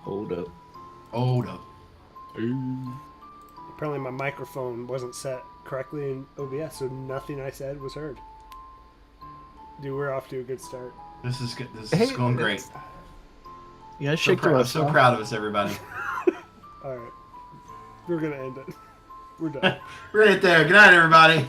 Hold up. Hold up. Apparently my microphone wasn't set correctly in OBS, so nothing I said was heard. Dude, we're off to a good start. This is good. This is going great. You guys So shake the I'm so proud of us, everybody. All right. We're going to end it. We're done. Right there. Good night, everybody.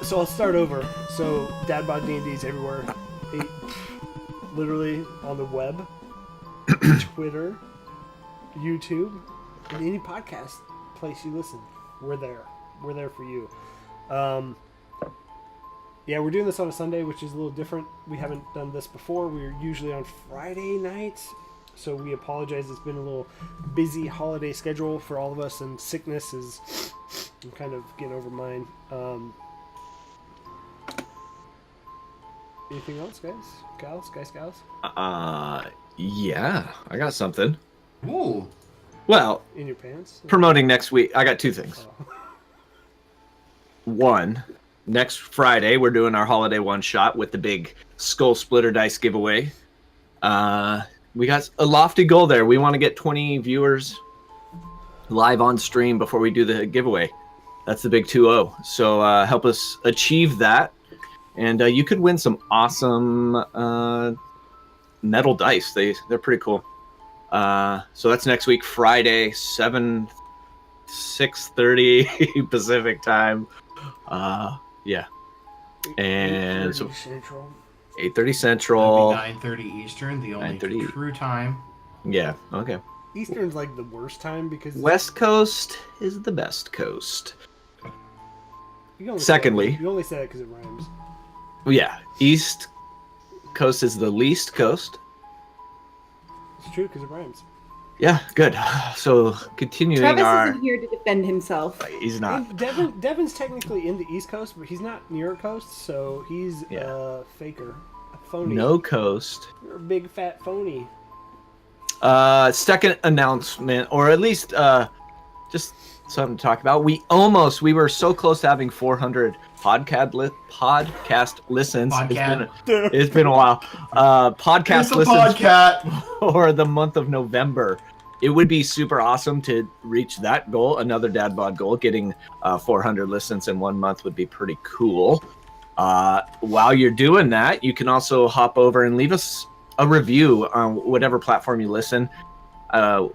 So I'll start over. So DadBodDnd is everywhere. Literally on the web, Twitter, YouTube, and any podcast place you listen. We're there. We're there for you. Yeah, we're doing this on a Sunday, which is a little different. We haven't done this before. We're usually on Friday nights. So we apologize. It's been a little busy holiday schedule for all of us, and sickness is... I'm kind of getting over mine. Anything else, guys? Gals? Yeah, I got something. Ooh. Well, In your pants? promoting next week, I got two things. Oh. One, next Friday, we're doing our holiday one-shot with the big Skull Splitter Dice giveaway. We got a lofty goal there. We want to get 20 viewers live on stream before we do the giveaway. That's the big 2-0. So help us achieve that. And you could win some awesome metal dice. They're pretty cool. So that's next week, Friday, 6:30 Pacific time. Yeah. And 8:30 so Central. 8:30 Central. 9:30 Eastern, the only 9:30. true time. Yeah, okay. Eastern's like the worst time because... West Coast is the best coast. You only Secondly- Say you only say that because it rhymes. Yeah, East Coast is the least coast. It's true because it rhymes. Yeah, good. So continuing Travis our... isn't here to defend himself. He's not. And Devin's technically in the East Coast, but he's not New York Coast, so he's a faker. A phony. No coast. You're a big fat phony. Second announcement, or at least just something to talk about. We were so close to having 400 podcast listens. It's been a while. Podcast listens for the month of November. It would be super awesome to reach that goal, another DadBod goal. Getting 400 listens in 1 month would be pretty cool. While you're doing that, you can also hop over and leave us a review on whatever platform you listen.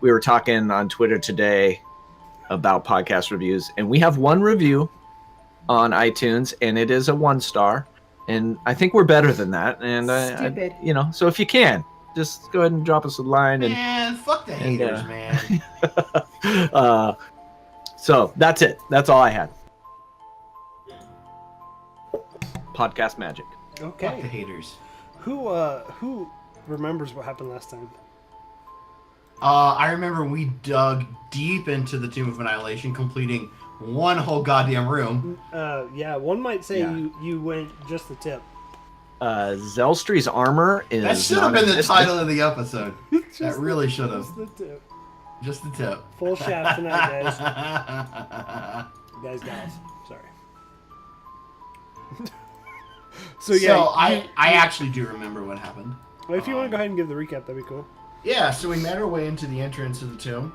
We were talking on Twitter today about podcast reviews, and we have one review on iTunes, and it is a 1-star, and I think we're better than that. And Stupid. So if you can, just go ahead and drop us a line. And Man, fuck the haters, man. So that's it. That's all I had. Podcast magic. Fuck the Okay. haters. Who remembers what happened last time? I remember we dug deep into the Tomb of Annihilation, completing one whole goddamn room. Yeah, one might say Yeah. you went just the tip. Zelstri's armor is That should have been the non-existent. title of the episode. That really should have. Just the tip. Just the tip. Full shaft tonight, guys. Guys. Sorry. So I actually do remember what happened. Well, if you want to go ahead and give the recap, that'd be cool. Yeah, so we made our way into the entrance of the tomb.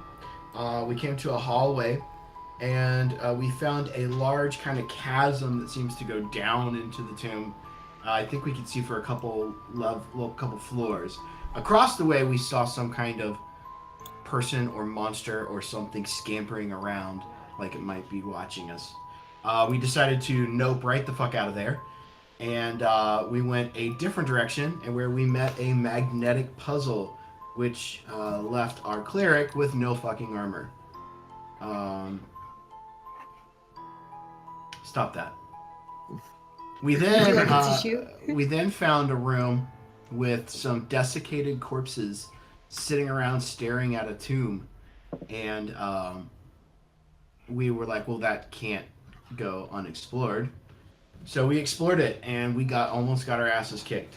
We came to a hallway, and we found a large kind of chasm that seems to go down into the tomb. I think we could see for a couple floors. Across the way, we saw some kind of person or monster or something scampering around, like it might be watching us. We decided to nope right the fuck out of there, and we went a different direction, and where we met a magnetic puzzle, which left our cleric with no fucking armor. Stop that. We then like a tissue? we then found a room with some desiccated corpses sitting around staring at a tomb, and we were like, well, that can't go unexplored. So we explored it, and we almost got our asses kicked.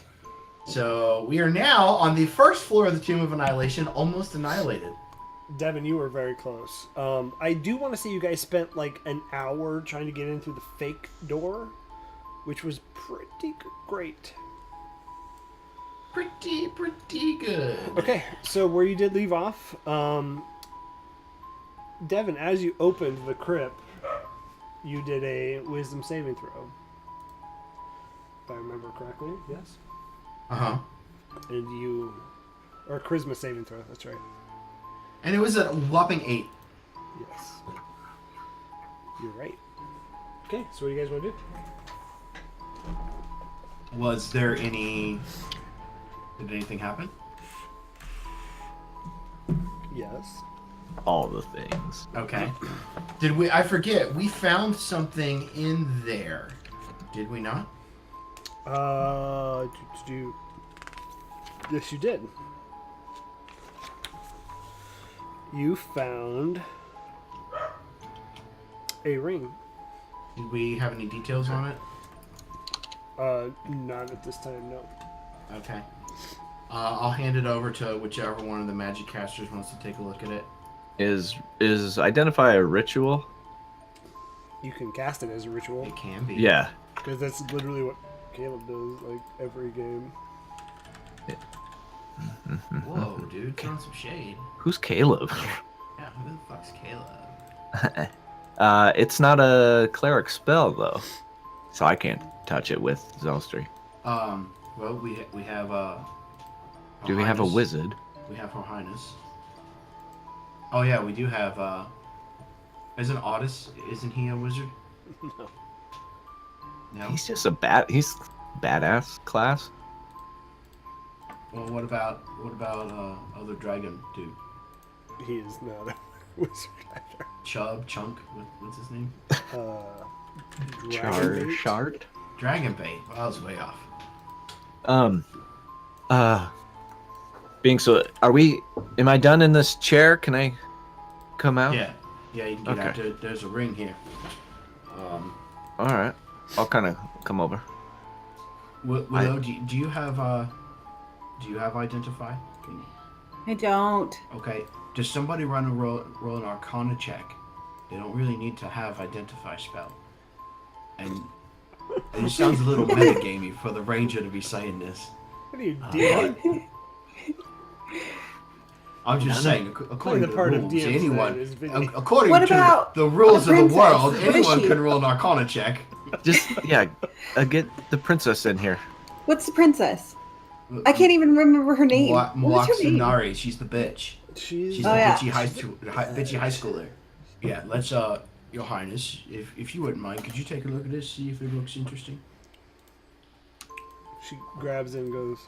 So we are now on the first floor of the Tomb of Annihilation, almost annihilated. Devin, you were very close. I do want to say you guys spent like an hour trying to get in through the fake door, which was pretty great. Pretty good. Okay, so where you did leave off, Devin, as you opened the crypt, you did a wisdom saving throw. If I remember correctly, yes? Uh-huh. And you... Or charisma saving throw, that's right. And it was a whopping 8. Yes. You're right. Okay, so what do you guys want to do? Was there any... Did anything happen? Yes. All the things. Okay. Did we... I forget. We found something in there. Did we not? Yes, you did. You found a ring. Did we have any details on it? Not at this time, no. Okay. I'll hand it over to whichever one of the magic casters wants to take a look at it. Is identify a ritual? You can cast it as a ritual. It can be. Yeah. Because that's literally what Caleb does, like, every game. Whoa, dude. Throwing some shade. Who's Caleb? Yeah, who the fuck's Caleb? It's not a cleric spell though, so I can't touch it with Zelstry. Well, we have Do we have a wizard? We have Her Highness. Oh yeah, we do have Isn't Otis? Isn't he a wizard? No. No. He's just he's badass class. Well, what about other dragon dude? He is not a wizard either. Chunk. What's his name? Shard. Dragonbait. Well, I was way off. Being so, am I done in this chair? Can I come out? Yeah, you can get out. There's a ring here. All right, I'll kind of come over. Willow, do you have identify? I don't. Okay. Does somebody roll an Arcana check? They don't really need to have identify spell. And it sounds a little metagamey for the ranger to be saying this. What are you doing? I'm just saying, according to the rules, according What to about the rules a of the princess? world, What is anyone she? can roll an Arcana check. Just get the princess in here. What's the princess? I can't even remember her name. What's her name? Moaxinari, she's the bitch. She's the bitchy high schooler. Yeah, let's Your Highness, if you wouldn't mind, could you take a look at this, see if it looks interesting? She grabs it and goes,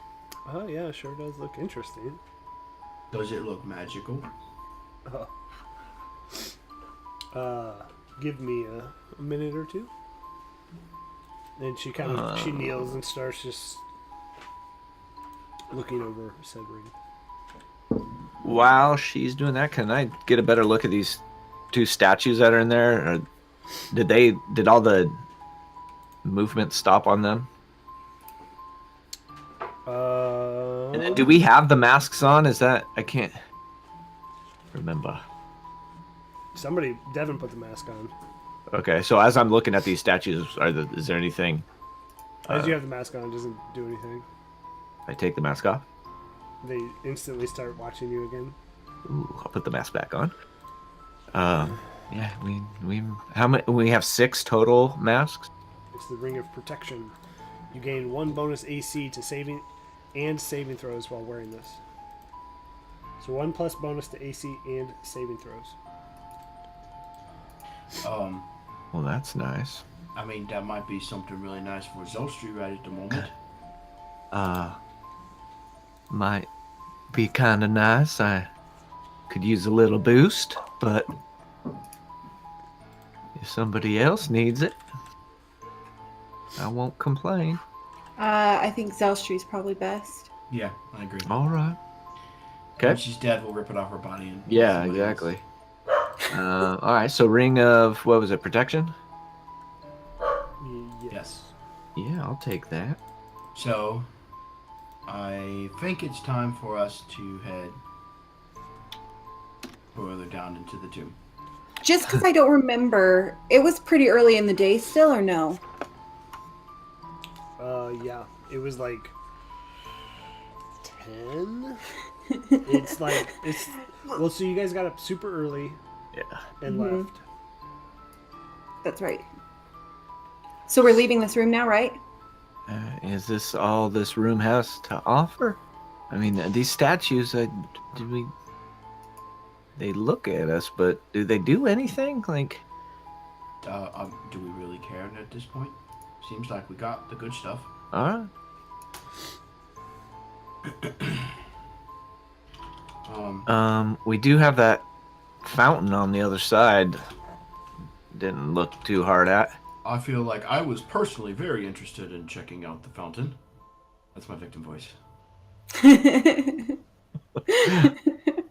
oh yeah, sure does look interesting. Does it look magical? Give me a minute or two. And she kind of she kneels and starts just looking over said ring. While she's doing that, can I get a better look at these two statues that are in there? Or did all the movement stop on them? And then do we have the masks on? Is that I can't remember. Devin put the mask on. Okay, so as I'm looking at these statues, is there anything? As you have the mask on, it doesn't do anything. I take the mask off. They instantly start watching you again. Ooh, I'll put the mask back on. Yeah, how many? We have 6 total masks. It's the Ring of Protection. You gain 1 bonus AC to saving throws while wearing this. So 1 plus bonus to AC and saving throws. Well, that's nice. I mean, that might be something really nice for Zolstry right at the moment. Might be kind of nice. I could use a little boost, but if somebody else needs it, I won't complain. I think Zelstry's probably best. Yeah, I agree. All right. Okay. When she's dead, we'll rip it off her body. And Yeah, exactly. All right. So ring of what was it? Protection. Yes. Yeah, I'll take that. So, I think it's time for us to head further down into the tomb. Just because I don't remember, it was pretty early in the day still, or no? Yeah. It was like 10. It's well. So you guys got up super early. Yeah. And left. That's right. So we're leaving this room now, right? Is this all this room has to offer? I mean, these statues, they look at us, but do they do anything? Like, do we really care at this point? Seems like we got the good stuff. all right. We do have that fountain on the other side. Didn't look too hard at. I feel like I was personally very interested in checking out the fountain. That's my victim voice.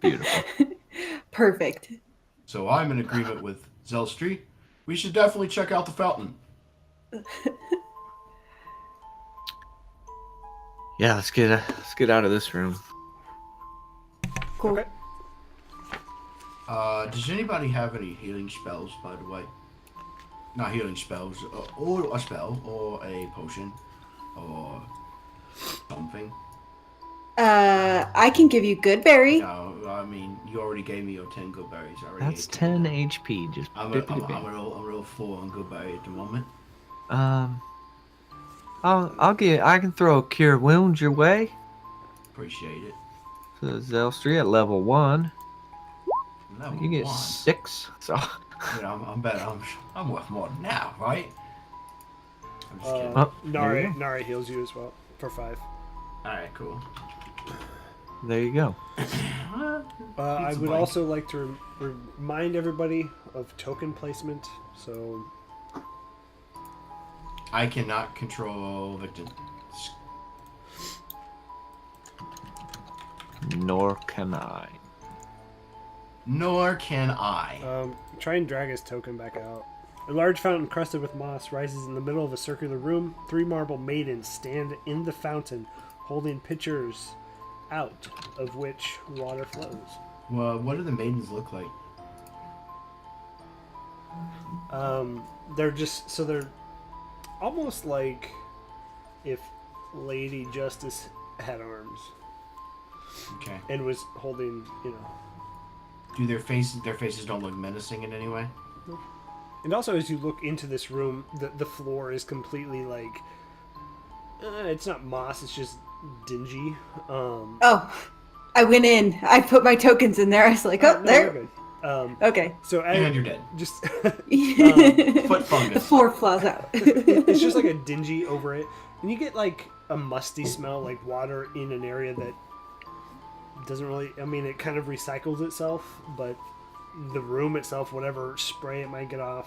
Beautiful. Perfect. So I'm in agreement with Zelstri. We should definitely check out the fountain. Yeah, let's get out of this room. Cool. Okay. Does anybody have any healing spells, by the way? Not healing spells, or a spell, or a potion, or something. I can give you good berry. No, I mean, you already gave me your 10 good berries. I already That's ate 10 them. HP. Just I'm real full on good berry at the moment. I can throw a cure wounds your way. Appreciate it. So Zelstri at level 1. Level You get 1. 6. So Yeah, I'm better. I'm worth more than now, right? I'm just kidding. there you go. Nari heals you as well for 5. Alright, cool. There you go. I would also like to remind everybody of token placement. So I cannot control victims. Nor can I. Nor can I. try and drag his token back out. A large fountain crusted with moss rises in the middle of a circular room. 3 marble maidens stand in the fountain, holding pitchers out of which water flows. Well, what do the maidens look like? They're almost like if Lady Justice had arms Okay. and was holding, Do their faces don't look menacing in any way? And also, as you look into this room, the floor is completely like it's not moss; it's just dingy. Oh, I went in. I put my tokens in there. I was like, oh, no, there. you're good. Okay. So And you're dead. Just Foot fungus. The floor flies out. it's just like a dingy over it, and you get like a musty smell, like water in an area that doesn't really. I mean, it kind of recycles itself, but the room itself, whatever spray it might get off,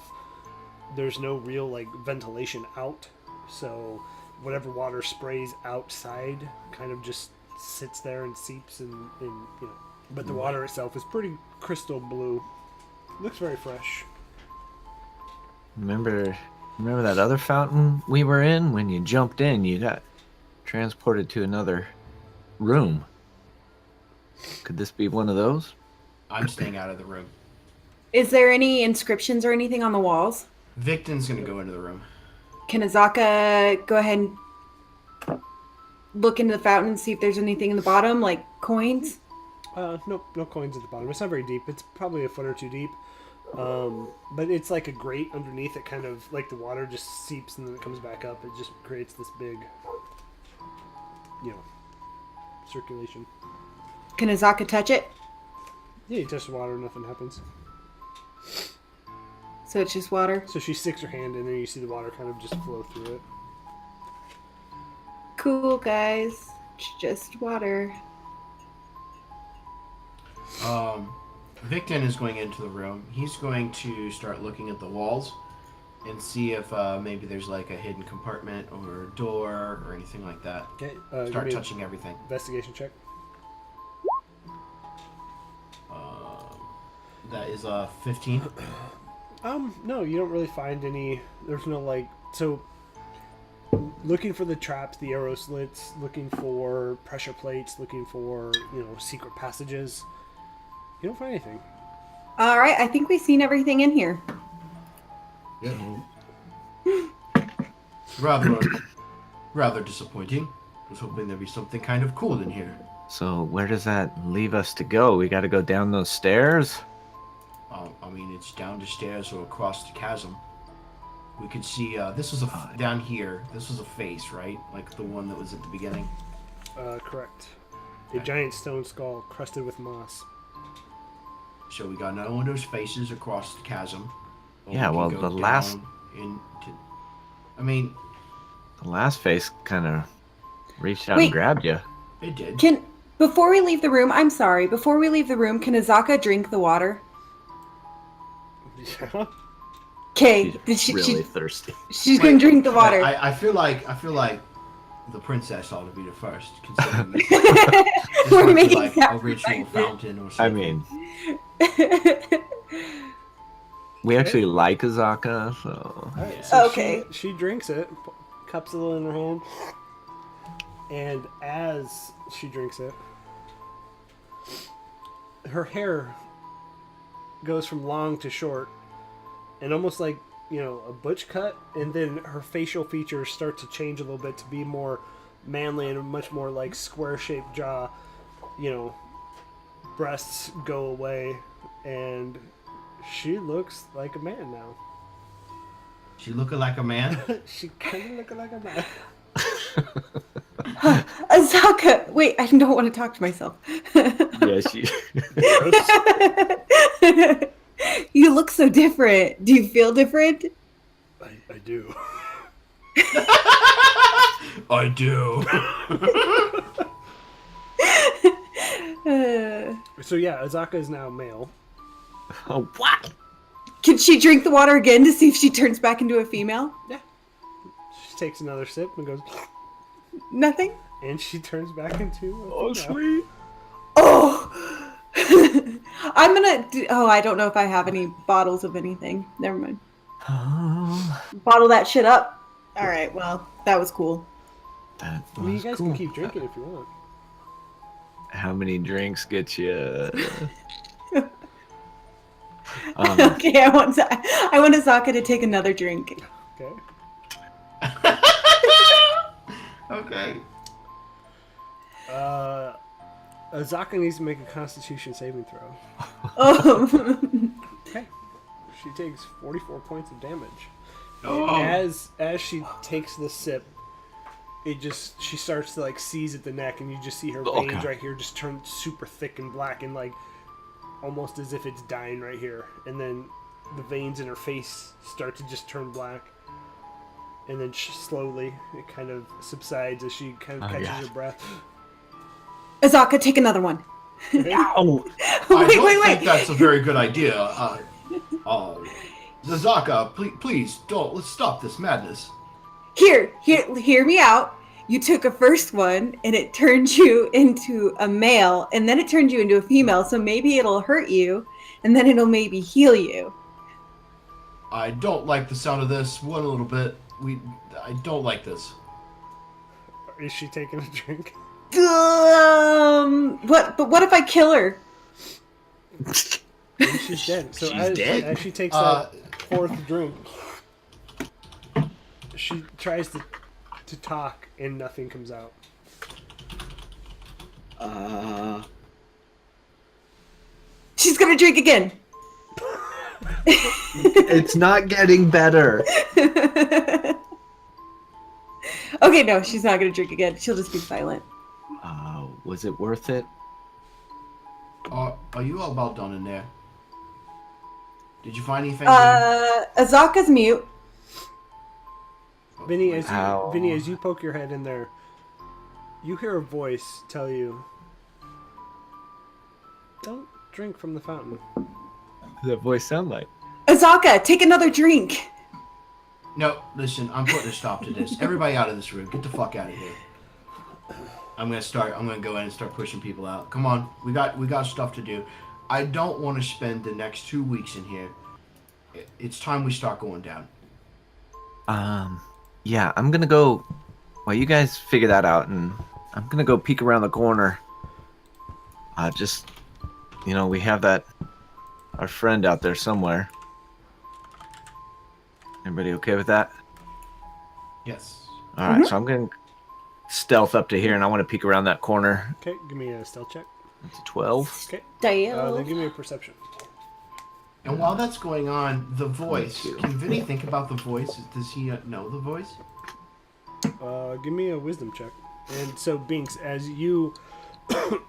there's no real like ventilation out, so whatever water sprays outside kind of just sits there and seeps and but the water itself is pretty crystal blue. Looks very fresh. Remember that other fountain we were in? When you jumped in, you got transported to another room. Could this be one of those? I'm staying out of the room. Is there any inscriptions or anything on the walls? Victon's gonna go into the room. Can Azaka go ahead and look into the fountain and see if there's anything in the bottom, like coins? No coins at the bottom. It's not very deep. It's probably a foot or two deep. But it's like a grate underneath it, kind of like the water just seeps and then it comes back up. It just creates this big, circulation. Can Azaka touch it? Yeah, you touch the water, nothing happens. So it's just water? So she sticks her hand in there, you see the water kind of just flow through it. Cool, guys. It's just water. Victon is going into the room. He's going to start looking at the walls and see if maybe there's like a hidden compartment or a door or anything like that. Okay. Start touching everything. Investigation check. That is 15. No, you don't really find any. There's no so looking for the traps, the arrow slits, looking for pressure plates, looking for, secret passages. You don't find anything. All right, I think we've seen everything in here. Yeah. Rather disappointing. I was hoping there'd be something kind of cool in here. So where does that leave us to go? We got to go down those stairs? I mean, it's down the stairs or across the chasm. We could see, this was down here. This was a face, right? Like the one that was at the beginning? Correct. A giant stone skull crusted with moss. So we got another one of those faces across the chasm. Yeah, well, the last... I mean... The last face kind of reached out Wait. and grabbed you. It did. Before we leave the room, I'm sorry. Before we leave the room, can Azaka drink the water? Yeah. Okay. She's really thirsty. She's gonna drink the water. I feel like the princess ought to be the first, considering this We're might be making like that a ritual right. fountain or I something. mean, we actually like Azaka, so... All right, so Okay. She drinks it, cups it in her hand, and as she drinks it, her hair goes from long to short, and almost like, a butch cut, and then her facial features start to change a little bit to be more manly and much more like square-shaped jaw. Breasts go away, and she looks like a man now. She looking like a man? She kind of looking like a man. Azaka, wait, I don't want to talk to myself. Yeah, she... You look so different. Do you feel different? I do. I do. So yeah, Azaka is now male. Oh, what? Can she drink the water again to see if she turns back into a female? Yeah. She takes another sip and goes, Nothing? and she turns back into a female. Sweet. Oh! I'm gonna I don't know if I have any bottles of anything. Never mind. Bottle that shit up. Alright, well, that was cool. That I mean, you was guys cool. can keep drinking if you want. How many drinks get you? Okay, I want Azaka to take another drink. Okay. Okay. Azaka needs to make a Constitution saving throw. Oh. Okay. She takes 44 points of damage. Oh. As she takes the sip, she starts to like seize at the neck, and you just see her veins God. right here just turn super thick and black, and like almost as if it's dying right here. And then the veins in her face start to just turn black, and then slowly it kind of subsides as she kind of catches her breath. Azaka, take another one. Ow! I don't think that's a very good idea. Zazaka, please don't. Let's stop this madness. Hear me out. You took a first one, and it turned you into a male, and then it turned you into a female, so maybe it'll hurt you, and then it'll maybe heal you. I don't like the sound of this one a little bit. I don't like this. Is she taking a drink? What if I kill her? Maybe she's dead. So She's dead? as she takes that fourth drink, she tries to talk, and nothing comes out. She's gonna drink again. It's not getting better. Okay, no, she's not gonna drink again. She'll just be silent. Was it worth it? Are you all about done in there? Did you find anything? Azaka's mute. Vinny, as you poke your head in there, you hear a voice tell you, "Don't drink from the fountain." What does that voice sound like? Azaka, take another drink. No, listen, I'm putting a stop to this. Everybody out of this room. Get the fuck out of here. I'm gonna go in and start pushing people out. Come on, we got stuff to do. I don't want to spend the next 2 weeks in here. It's time we start going down. Yeah, I'm gonna go. Well, you guys figure that out, and I'm gonna go peek around the corner. Just, we have our friend out there somewhere. Everybody okay with that? Yes. All right, so I'm gonna stealth up to here, and I want to peek around that corner. Okay, give me a stealth check. It's a 12. Okay. Dale. Then give me a perception. And while that's going on, the voice. Can Vinny think about the voice? Does he know the voice? Give me a wisdom check. And so, Binks, as you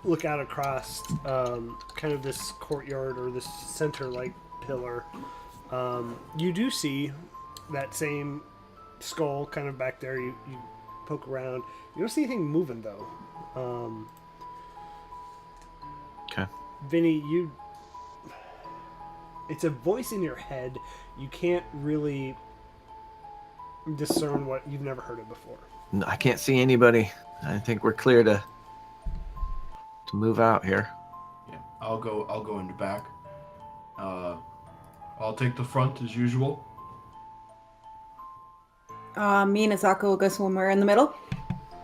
look out across kind of this courtyard or this center-like pillar, you do see that same skull kind of back there. You poke around. You don't see anything moving, though. Okay. Vinny, it's a voice in your head. You can't really discern what you've never heard it before. No, I can't see anybody. I think we're clear to move out here. Yeah. I'll go in the back. I'll take the front as usual. Me and Azaka will go somewhere in the middle.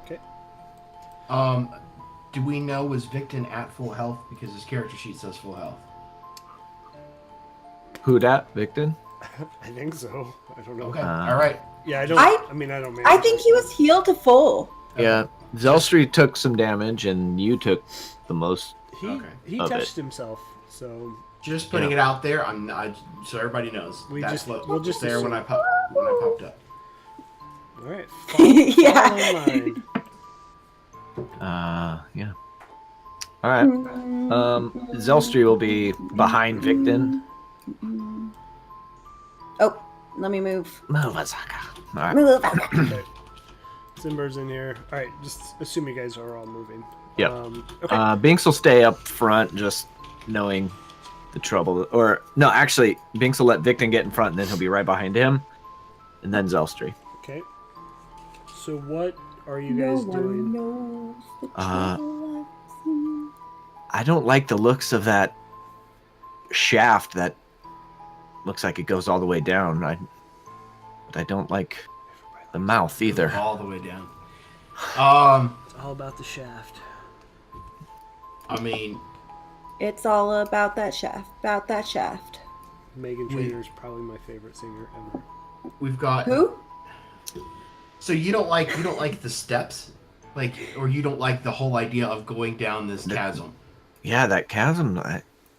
Okay. Do we know, was Victon at full health? Because his character sheet says full health. Who dat, Victon? I think so. I don't know. Okay. All right. Yeah, I don't. I mean, I don't. I think he was healed to full. Yeah, Zelstri took some damage, and you took the most. He touched himself, so just putting it out there. I'm not, so everybody knows. We'll just there assume. when I popped up. All right. Yeah. Yeah. All right. Zelstri will be behind Victon. Oh, let me move. Move, Azaka. All right. Move. Okay. Simber's in here. All right. Just assume you guys are all moving. Yep. Okay. Binks will stay up front, just knowing the trouble. Or no, actually, Binks will let Victon get in front, and then he'll be right behind him, and then Zelstri. Okay. So what are you guys doing? I don't like the looks of that shaft that looks like it goes all the way down. But I don't like the mouth either. All the way down. It's all about the shaft. I mean, It's all about that shaft. About that shaft. Megan Trainor is probably my favorite singer ever. we've got. Who? So you don't like the steps, or you don't like the whole idea of going down this chasm. Yeah, that chasm.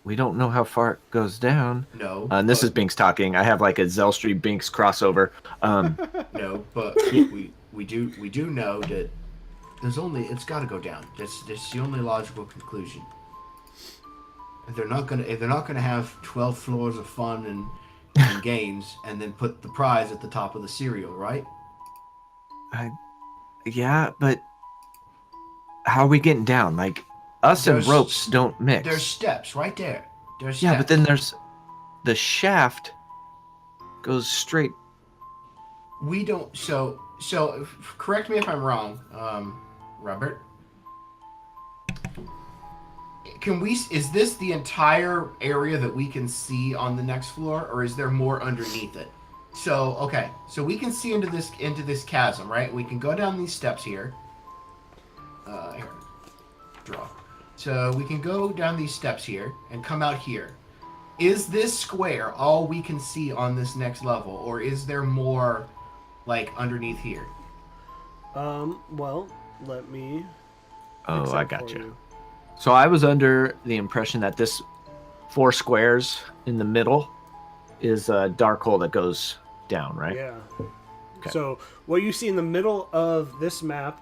We don't know how far it goes down. No. And this is Binks talking. I have like a Zelstri Binks crossover. No, but we do know that it's got to go down. That's the only logical conclusion. If they're not gonna have 12 floors of fun and games, and then put the prize at the top of the cereal, right? Yeah, but how are we getting down? Like, us and ropes don't mix. There's steps right there. There's steps. Yeah, but then there's the shaft goes straight. We don't. So correct me if I'm wrong, Robert. Is this the entire area that we can see on the next floor, or is there more underneath it? So we can see into this chasm, right? We can go down these steps here. Here, draw. So we can go down these steps here and come out here. Is this square all we can see on this next level, or is there more, underneath here? Well, let me. Oh, I got you. So I was under the impression that this 4 squares in the middle is a dark hole that goes down, right? Yeah. Okay. So what you see in the middle of this map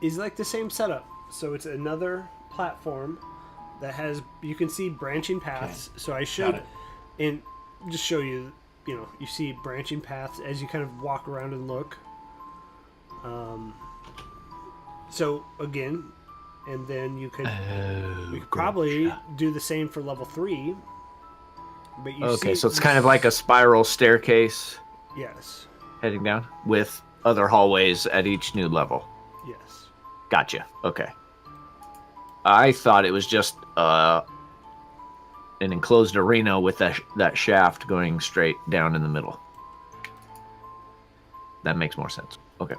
is like the same setup. So it's another platform that you can see branching paths. Okay. So I showed, and just show you, you see branching paths as you kind of walk around and look. So again, and then we could probably do the same for level 3. But so it's kind of like a spiral staircase. Yes. Heading down with other hallways at each new level. Yes. Gotcha. Okay. I thought it was just an enclosed arena with that shaft going straight down in the middle. that makes more sense. Okay.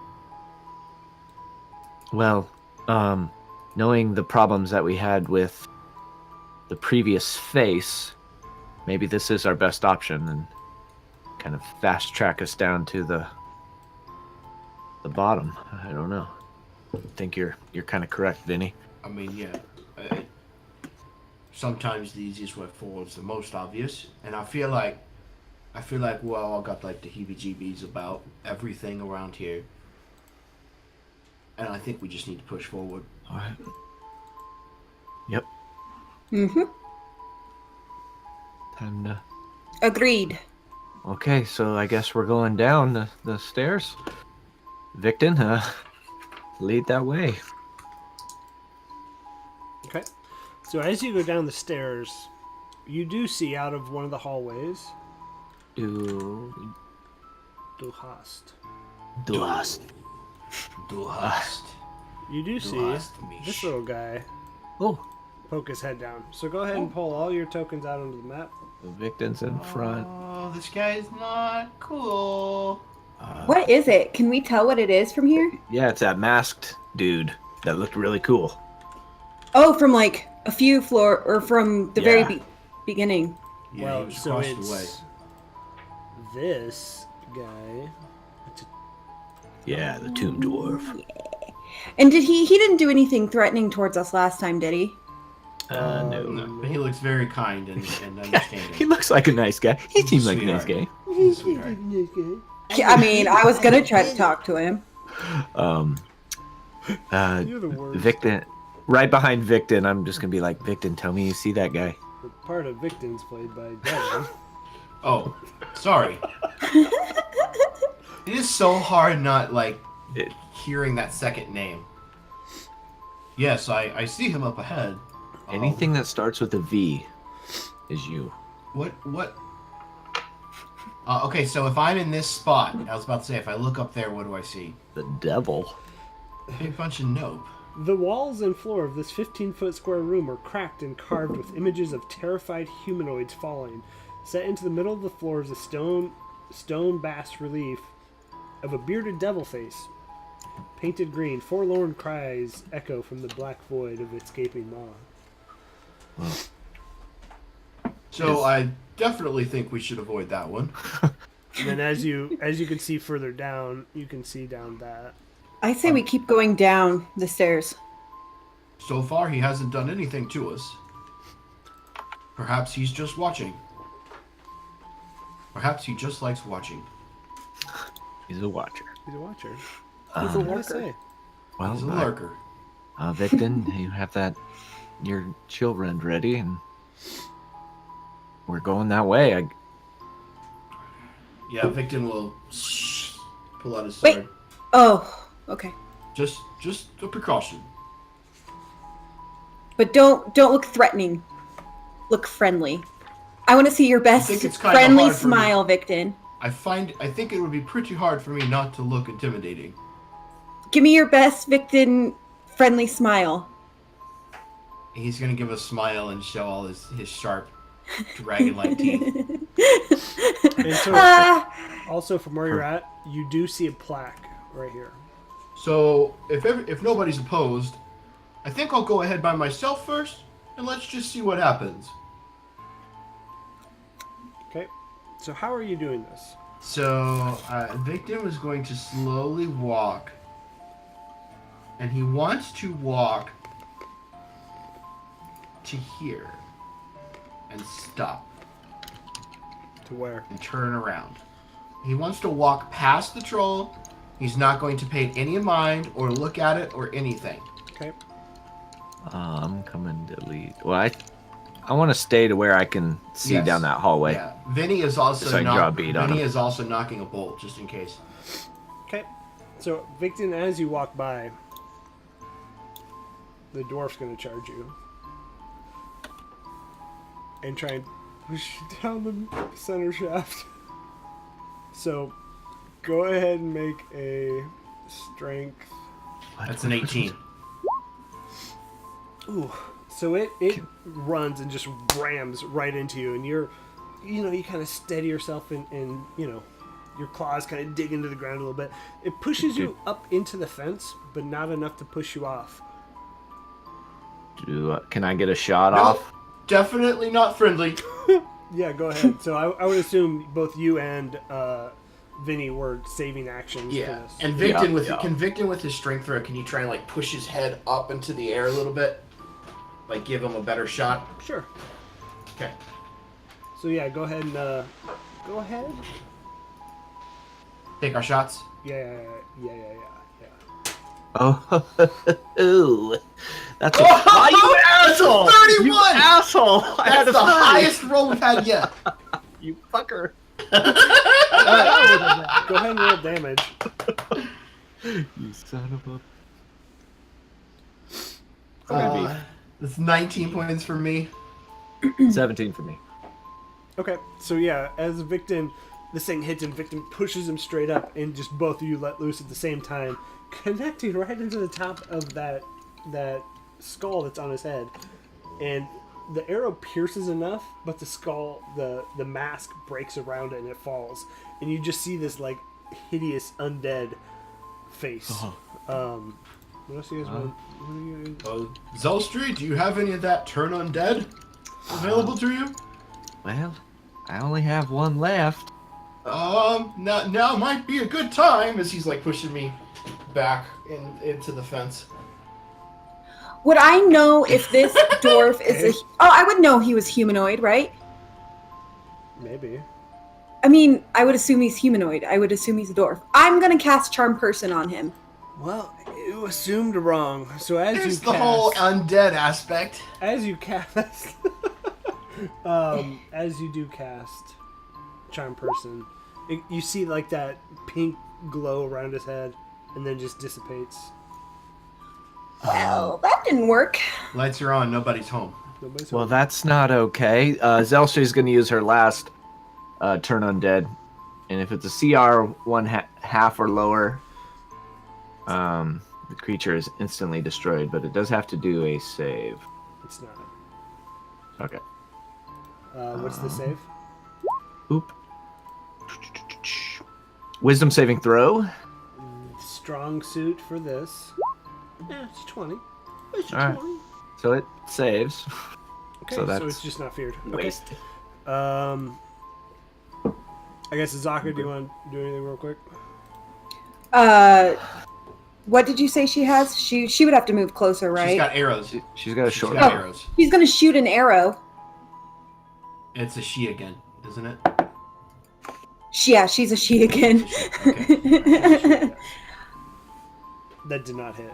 Well, knowing the problems that we had with the previous face, maybe this is our best option and kind of fast track us down to the bottom. I don't know. I think you're kind of correct, Vinny. I mean, yeah. Sometimes the easiest way forward is the most obvious, and I feel like we all got like the heebie-jeebies about everything around here, and I think we just need to push forward. All right. Yep. Time to. Agreed. Okay, so I guess we're going down the stairs. Victon, lead that way. Okay. So as you go down the stairs, you do see out of one of the hallways. Du hast. You do see this little guy poke his head down. So go ahead and pull all your tokens out onto the map. Victon's in front. Oh, this guy's not cool. What is it? Can we tell what it is from here? Yeah, it's that masked dude that looked really cool. Oh, from like a few floor or from the very beginning. Yeah, well, he was so across the way. it's this guy. Yeah, the tomb dwarf. And he didn't do anything threatening towards us last time, did he? No. No, but he looks very kind and understanding. He looks like a nice guy. He seems like a nice guy. Sweetheart. I mean, I was gonna try to talk to him. You're the worst. Victon, right behind Victon, I'm just gonna be like, Victon, tell me you see that guy. The part of Victon's played by Devin. Oh, sorry. It is so hard not hearing that second name. Yes, I see him up ahead. Anything that starts with a V is you. What? Okay, so if I'm in this spot, I was about to say, if I look up there, what do I see? The devil. Big bunch of nope. The walls and floor of this 15-foot square room are cracked and carved with images of terrified humanoids falling. Set into the middle of the floor is a stone bas relief of a bearded devil face. Painted green, forlorn cries echo from the black void of its gaping maw. So I definitely think we should avoid that one. And then as you can see further down, you can see down that. I say we keep going down the stairs. So far, he hasn't done anything to us. Perhaps he's just watching. Perhaps he just likes watching. He's a watcher. He's a watcher. He's a What did I lurker. say? Well, He's a lurker. Victon, you have your children ready, and we're going that way. Yeah, Victon will pull out his Wait. sword. Oh, okay. Just a precaution. But don't look threatening. Look friendly. I want to see your best think it's kinda friendly hard for me. smile, Victon. I think it would be pretty hard for me not to look intimidating. Give me your best Victon friendly smile. He's gonna give a smile and show all his sharp dragon-like teeth. And so, Ah, also from where you're at, you do see a plaque right here. So if nobody's opposed, I think I'll go ahead by myself first, and let's just see what happens. Okay. So how are you doing this? So Victim is going to slowly walk, and he wants to walk to here and stop To where? and turn around. He wants to walk past the troll. He's not going to pay any mind or look at it or anything. Okay. I'm coming to lead. Well, I want to stay to where I can see Yes. down that hallway. Yeah, Vinny is also So I can draw a bead on Vinny him. is also knocking a bolt just in case. Okay. So Victon, as you walk by, the dwarf's going to charge you and try and push you down the center shaft. So go ahead and make a strength. That's an 18. Ooh. So it runs and just rams right into you, and you kind of steady yourself and your claws kind of dig into the ground a little bit. It pushes you up into the fence, but not enough to push you off. Can I get a shot Nope. off? Definitely not friendly. Yeah, go ahead. So I would assume both you and Vinny were saving actions. Yeah, For this. and Victon with his strength throw, can you try and like push his head up into the air a little bit? Like give him a better shot? Sure. Okay. So yeah, go ahead and go ahead. Take our shots. Yeah. Oh, ooh. That's a you asshole! 31! You asshole! I had That's a the 30. highest roll we've had yet. You fucker! Go ahead and roll damage. You son of a. That's 19 points for me. 17 for me. Okay, so yeah, as Victon, this thing hits him, Victon pushes him straight up, and just both of you let loose at the same time, connecting right into the top of that skull that's on his head. And the arrow pierces enough, but the skull, the mask breaks around it and it falls. And you just see this, like, hideous undead face. What else do you guys want? Zelstri, do you have any of that turn undead available to you? Well, I only have one left. Now might be a good time, as he's like pushing me back into the fence. Would I know if this dwarf is a... Oh, I would know he was humanoid, right? Maybe. I mean, I would assume he's humanoid. I would assume he's a dwarf. I'm going to cast Charm Person on him. Well, you assumed wrong. So as There's you the cast... whole undead aspect. As you cast... as you do cast Charm Person, you see like that pink glow around his head, and then just dissipates. Well, that didn't work. Lights are on, nobody's home. Nobody's Well, home. that's not okay. Zelstri's going to use her last turn undead. And if it's a CR half or lower, the creature is instantly destroyed. But it does have to do a save. It's not. Okay. What's the save? Oop. Wisdom saving throw. Strong suit for this. Yeah, it's 20. It's All right. 20. So it saves. Okay, So so, that's it's just not feared. Okay. Wasted. I guess Zaka, do you want to do anything real quick? What did you say she has? She would have to move closer, right? She's got arrows. She's got a She's short got bow. arrows. She's going to shoot an arrow. It's a she again, isn't it? Yeah, she's a she again. Okay. That did not hit.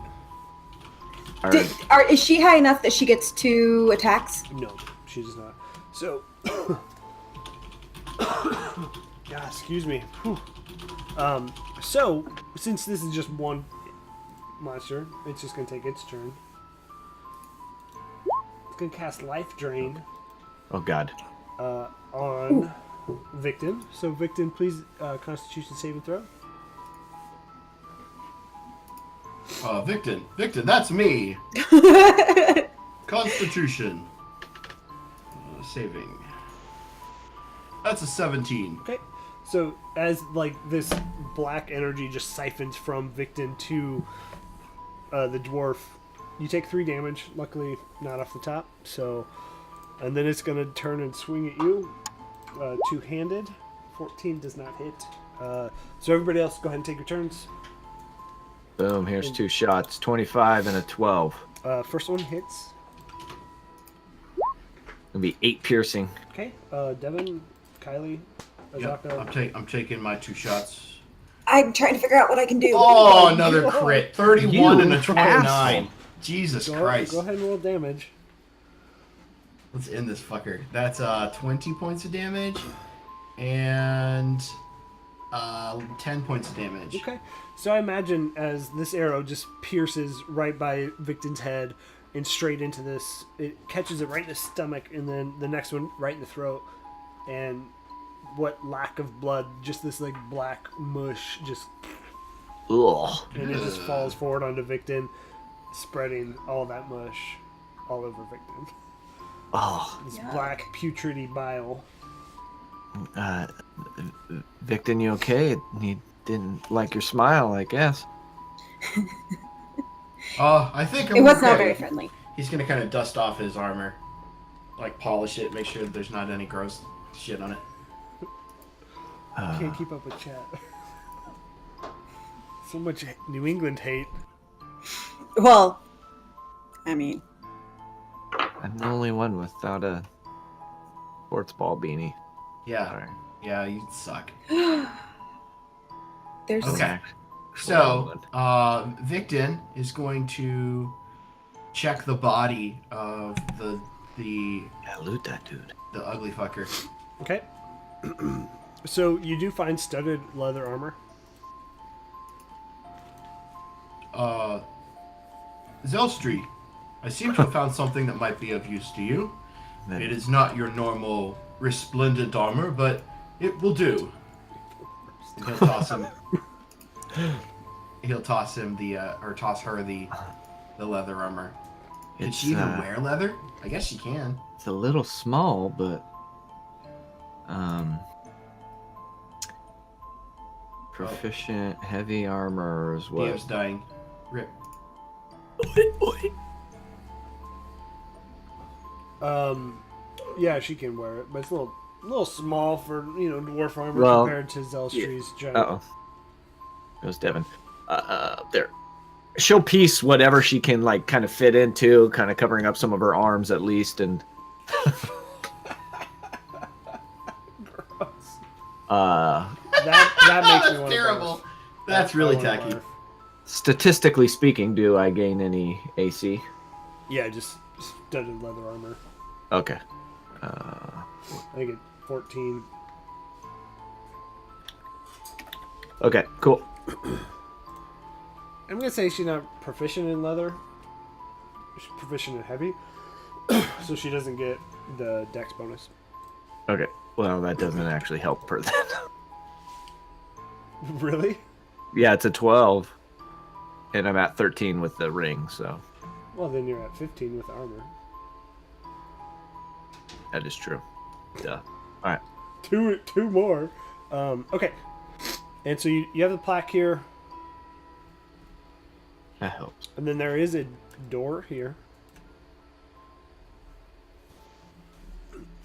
All right. Is she high enough that she gets 2 attacks? No, she does not. So, yeah, excuse me. Whew. So since this is just one monster, it's just gonna take its turn. It's gonna cast Life Drain Oh God. on Victon. So Victon, please, Constitution saving throw. Victon, that's me. Constitution. Saving. That's a 17. Okay. So as like this black energy just siphons from Victon to the dwarf, you take 3 damage. Luckily, not off the top. So, and then it's gonna turn and swing at you, two-handed. 14 does not hit. So everybody else, go ahead and take your turns. Boom. Here's 2 shots. 25 and a 12. First one hits. It'll be 8 piercing. Okay. Devin, Kylie, Yep, Azaka. I'm taking my 2 shots. I'm trying to figure out what I can do. Oh, another crit. 31 and a You 29. asshole. Jesus Go Christ. ahead and roll damage. Let's end this fucker. That's 20 points of damage and 10 points of damage. Okay. So I imagine as this arrow just pierces right by Victon's head and straight into this, it catches it right in the stomach, and then the next one right in the throat. And what lack of blood, just this like black mush, just, Ugh. and it just falls forward onto Victon, spreading all that mush all over Victon. Oh. This Yuck. black putridy bile. Victon, you okay? He didn't like your smile, I guess. I think I'm It was okay. not very friendly. He's gonna kind of dust off his armor, like polish it, make sure there's not any gross shit on it. Can't keep up with chat. So much New England hate. Well, I mean, I'm the only one without a sports ball beanie. Yeah, All right. yeah, you suck. there's Okay. So, Victon is going to check the body of the Yeah, loot that dude. the ugly fucker. Okay. So you do find studded leather armor. Zelstri, I seem to have found something that might be of use to you. It is not your normal resplendent armor, but it will do. And he'll toss him. He'll toss him or toss her the leather armor. Can It's, she even wear leather? I guess she can. It's a little small, but proficient heavy armor is what? DM's dying. Rip. Yeah, she can wear it, but it's a little small for dwarf armor Well, compared to Zelstri's giant. Uh-oh. Goes Devin. There. She'll piece whatever she can, like, kind of fit into, kind of covering up some of her arms at least, and... That makes me That's want terrible. To That's really tacky. Statistically speaking, do I gain any AC? Yeah, just studded leather armor. Okay. I think it's 14. Okay, cool. I'm gonna say she's not proficient in leather. She's proficient in heavy, so she doesn't get the dex bonus. Okay. Well, that doesn't actually help her then. Really? Yeah, it's a 12. And I'm at 13 with the ring, so Well, then you're at 15 with armor. that is true. Duh. Alright. Two more. Okay. And so you have the plaque here, That helps. and then there is a door here.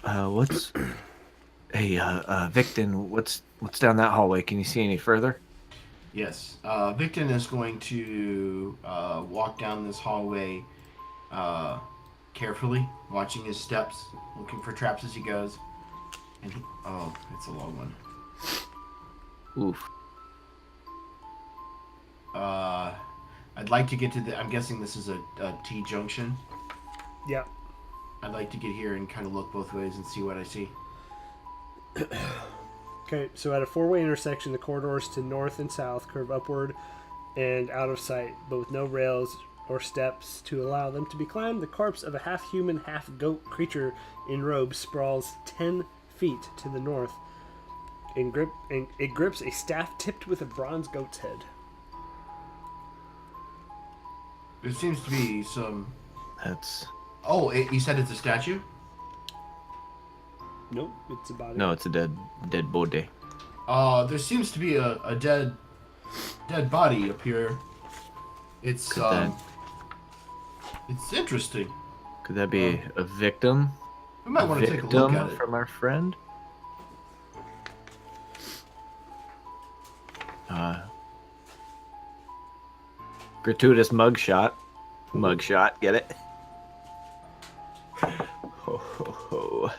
What's... Hey, Victon, what's down that hallway? Can you see any further? Yes. Victon is going to walk down this hallway carefully, watching his steps, looking for traps as he goes. And oh, it's a long one. Oof. I'd like to get to the... I'm guessing this is a T-junction. Yeah. I'd like to get here and kind of look both ways and see what I see. Okay, so at a four-way intersection, the corridors to north and south curve upward and out of sight, but with no rails or steps to allow them to be climbed. The corpse of a half-human, half-goat creature in robes sprawls 10 feet to the north. And it grips a staff tipped with a bronze goat's head. There seems to be some... That's... Oh, you said it's a statue? Nope, it's a body. No, it's a dead body. There seems to be a dead body up here. It's it's interesting. Could that be a victim? We might want to take a look at it. From our friend? Gratuitous mugshot. Mugshot, get it? Ho, ho, ho.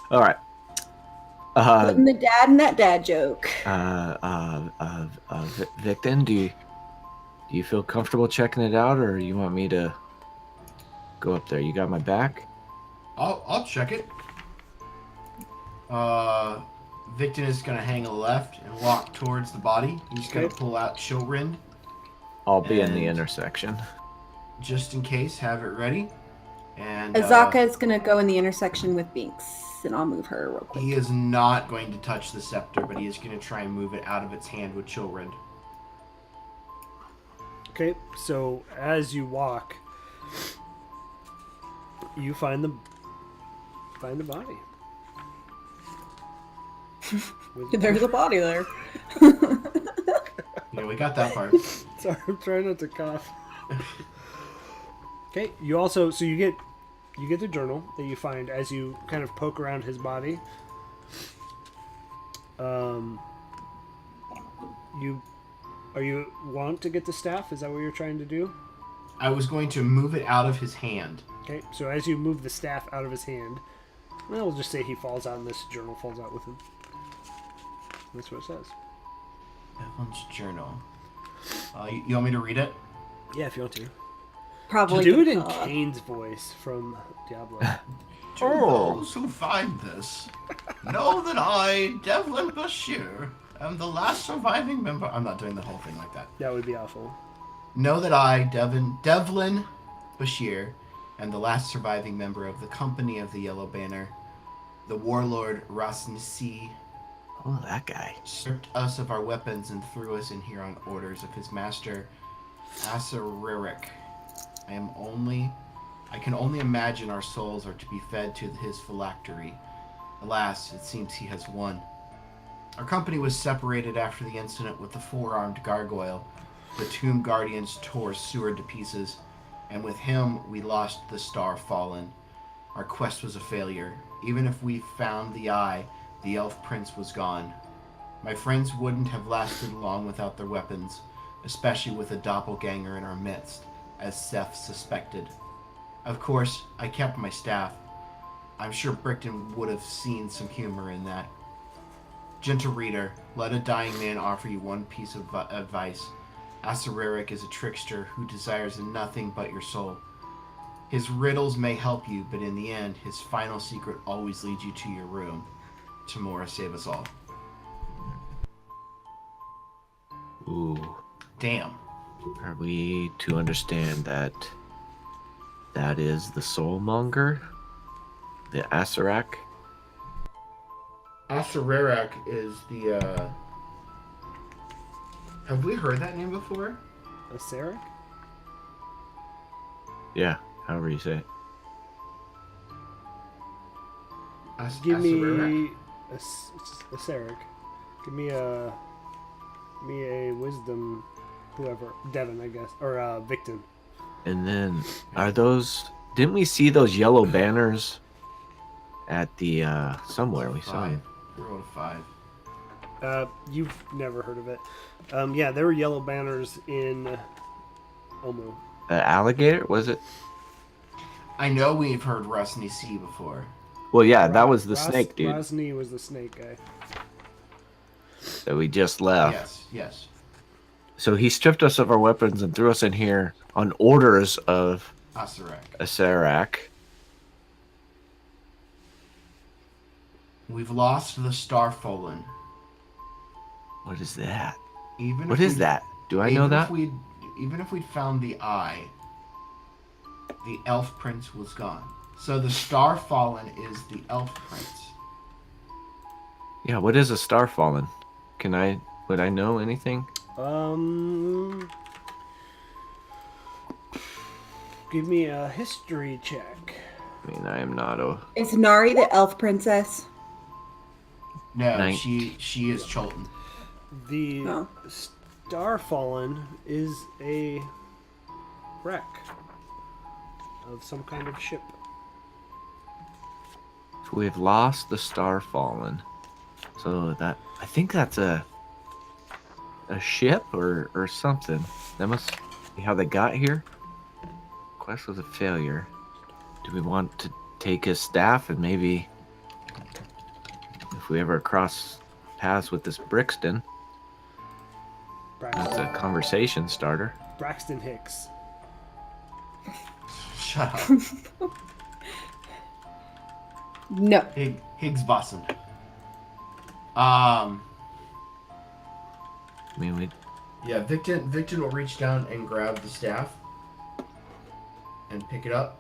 All right. putting the dad in that dad joke. Victon, do you feel comfortable checking it out, or you want me to go up there? You got my back? I'll check it. Victon is gonna hang a left and walk towards the body. He's gonna pull out Chillrind. I'll be in the And- intersection. Just in case, have it ready. And Azaka is gonna go in the intersection with Binks, and I'll move her real quick. he is not going to touch the scepter, but he is going to try and move it out of its hand with Chillrind. Okay, so as you walk, you find the body. There's a body there. Yeah, we got that part. Sorry, I'm trying not to cough. Okay, you also you get the journal that you find as you kind of poke around his body. You want to get the staff? Is that what you're trying to do? I was going to move it out of his hand. Okay, so as you move the staff out of his hand, well, we'll just say he falls out and this journal falls out with him. That's what it says. Devlin's journal. You want me to read it? Yeah, if you want to. Probably. To do it in Kane's voice from Diablo. To those who find this, know that I, Devlin Bashir, am the last surviving member. I'm not doing the whole thing like that. That would be awful. Know that I, Devlin Bashir, am the last surviving member of the Company of the Yellow Banner. The warlord Rasnisi Oh, that guy. stripped us of our weapons and threw us in here on orders of his master, Asaririk. I can only imagine our souls are to be fed to his phylactery. Alas, it seems he has won. Our company was separated after the incident with the four-armed gargoyle. The tomb guardians tore Seward to pieces, and with him we lost the Star Fallen. Our quest was a failure. Even if we found the eye, the elf prince was gone. My friends wouldn't have lasted long without their weapons, especially with a doppelganger in our midst, as Seth suspected. Of course, I kept my staff. I'm sure Brickton would have seen some humor in that. Gentle reader, let a dying man offer you one piece of advice. Asaririk is a trickster who desires nothing but your soul. His riddles may help you, but in the end, his final secret always leads you to your room. Tamora, save us all. Ooh. Damn. Are we to understand that that is the soulmonger? The Asarak? Asaririk is the, Have we heard that name before? A Sarek? Yeah, however you say it. Give Asaririk? me a Sarek. Give me a wisdom, whoever. Devin, I guess. Or Victon. And then, are those... Didn't we see those yellow banners at the, somewhere we saw them? Roll a 5. You've never heard of it. Yeah, there were yellow banners in Omu. The alligator, was it? I know we've heard Rusney C before. Well, yeah, that was the snake, dude, Rosny was the snake guy. that we just left. Yes, yes. So he stripped us of our weapons and threw us in here on orders of Asaririk. Asarak. We've lost the Star Fallen. What is that? Even What if is we'd- that? Do I know that? Even if we'd found the eye, the elf prince was gone. So the Star Fallen is the elf prince. Yeah, what is a star fallen? Would I know anything? Give me a history check. I mean, I am not a... Is Nari the elf princess? No, Nine- she is Cholton. The Oh. Starfallen is a wreck of some kind of ship. So we've lost the star fallen. So that... I think that's a ship or something. That must be how they got here. Quest was a failure. Do we want to take his staff and maybe... If we ever cross paths with this Brixton, that's a conversation starter. Braxton Hicks. Shut up. No. Higgs Bosson. I mean, we... Yeah, Victon will reach down and grab the staff and pick it up.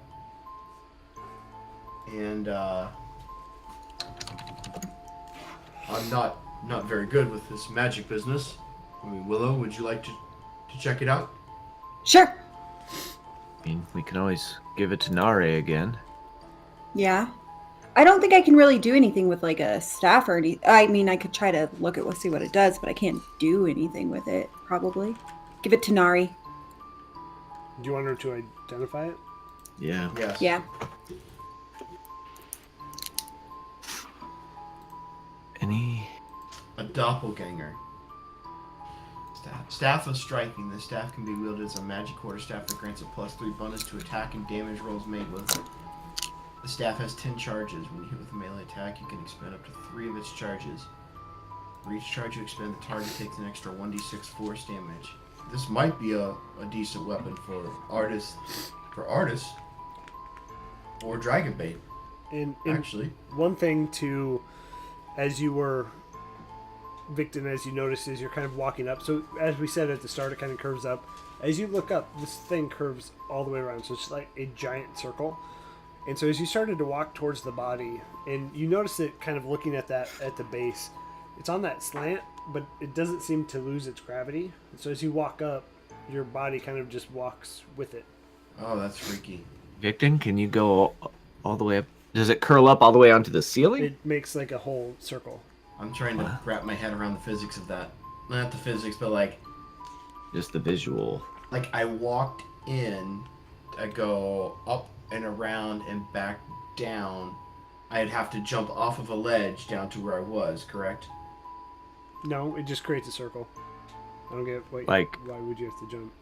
And I'm not very good with this magic business. I mean, Willow, would you like to check it out? Sure. I mean, we can always give it to Nare again. Yeah. I don't think I can really do anything with like a staff or any. I mean, I could try to look at see what it does, but I can't do anything with it. Probably. Give it to Nari. Do you want her to identify it? Yeah. Yes. Yeah. Any? A doppelganger. Staff of Striking. This staff can be wielded as a magic quarterstaff that grants a +3 bonus to attack and damage rolls made with it. The staff has 10 charges. When you hit with a melee attack, you can expend up to 3 of its charges. For each charge you expend, the target takes an extra 1d6 force damage. This might be a decent weapon for artists, or dragon bait. And Actually, one thing to, as you were, Victon, as you notice, is you're kind of walking up. So as we said at the start, it kind of curves up. As you look up, this thing curves all the way around. So it's like a giant circle. And so as you started to walk towards the body, and you notice it kind of looking at that at the base, it's on that slant, but it doesn't seem to lose its gravity. So as you walk up, your body kind of just walks with it. oh, that's freaky. Victon, can you go all the way up? Does it curl up all the way onto the ceiling? It makes like a whole circle. I'm trying to wrap my head around the physics of that. Not the physics, but like Just the visual. I walked in, I go up and around and back down. I'd have to jump off of a ledge down to where I was, correct? No, it just creates a circle. I don't get why would you have to jump?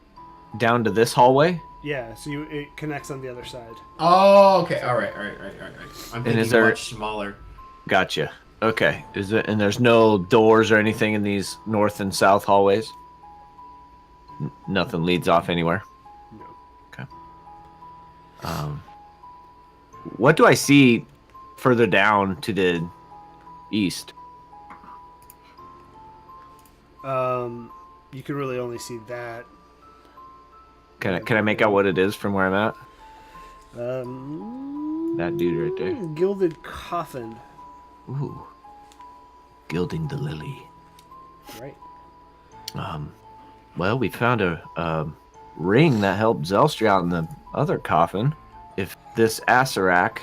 Down to this hallway? Yeah, so it connects on the other side. Oh, okay. All right. I'm thinking is there- much smaller. Gotcha. Okay. And there's no doors or anything in these north and south hallways? Nothing leads off anywhere? No. Okay. What do I see further down to the east? You can really only see that. Can I make out what it is from where I'm at? That dude right there. Gilded coffin. Ooh. Gilding the lily. Right. Well, we found a ring that helped Zelstri out in the other coffin. If this Asarak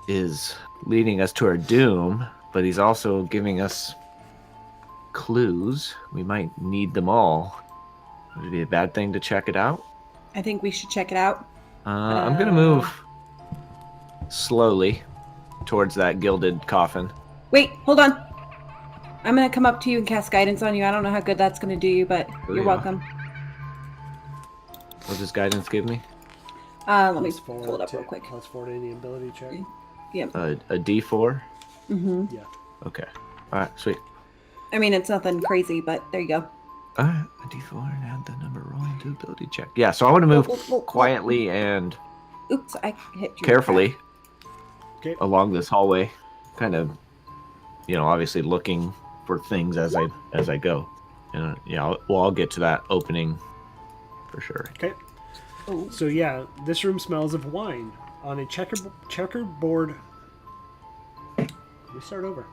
is leading us to our doom, but he's also giving us clues, we might need them all. Would it be a bad thing to check it out? I think we should check it out. I'm gonna move slowly towards that gilded coffin. Wait, hold on. I'm gonna come up to you and cast guidance on you. I don't know how good that's gonna do you, but Oh, you're yeah. welcome. What does guidance give me? Let me Plus four pull it up to- real quick. Plus 4 to any ability check. Yep. A D4? Mm-hmm. Yeah. Okay. Alright, sweet. I mean, it's nothing crazy, but there you go. Alright, a D4 and add the number rolling to ability check. Yeah, so I want to move quietly and Oops, I hit you. carefully Okay. along this hallway. Kind of, obviously looking for things as I go. And I'll get to that opening for sure. Okay. Oh. So yeah, this room smells of wine. On a checkerboard. We start over.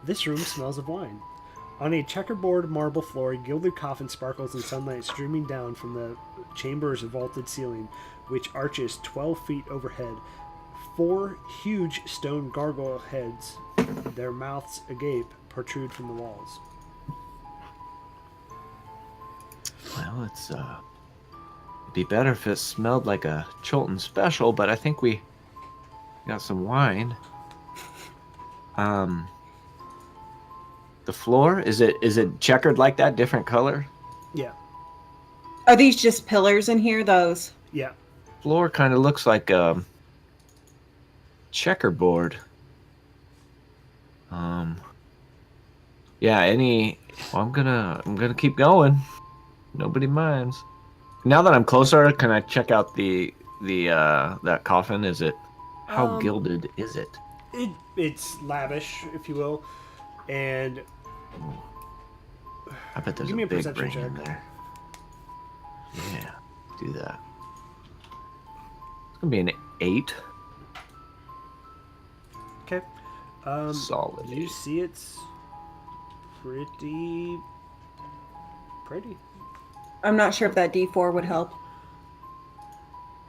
This room smells of wine. On a checkerboard marble floor, a gilded coffin sparkles in sunlight streaming down from the chamber's vaulted ceiling, which arches 12 feet overhead. 4 huge stone gargoyle heads, their mouths agape, protrude from the walls. Well, it'd be better if it smelled like a Chilton special, but I think we got some wine. The floor, is it checkered like that, different color? Yeah. Are these just pillars in here? Those? Yeah. Floor kind of looks like a checkerboard. Yeah, I'm gonna keep going. Nobody minds. Now that I'm closer, can I check out the that coffin? How gilded is it? It's lavish, if you will, and I bet there's Give me a big perception ring check. in there. Yeah, do that. It's gonna be an 8. okay. Solid. You see, it's pretty. I'm not sure if that D4 would help.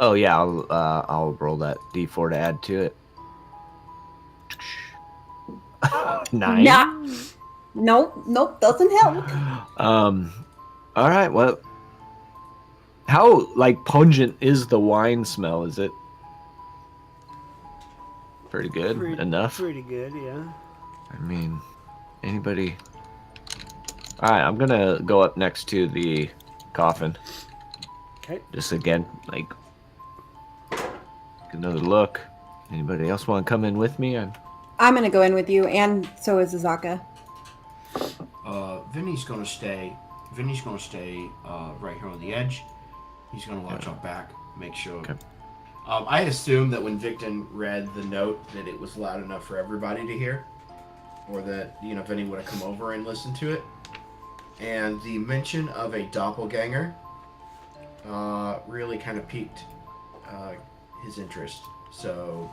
Oh yeah, I'll roll that D4 to add to it. 9. Nah. Nope, doesn't help. All right. Well, how like pungent is the wine smell? Is it pretty good enough? Pretty good, yeah. I mean, anybody? All right, I'm gonna go up next to the coffin. Okay. Just again, like another look. Anybody else want to come in with me? I'm gonna go in with you, and so is Azaka. Vinny's gonna stay. Vinny's gonna stay right here on the edge. He's gonna watch our back, make sure. Okay. I assumed that when Victon read the note that it was loud enough for everybody to hear, or that Vinny would have come over and listened to it. And the mention of a doppelganger really kind of piqued his interest. So,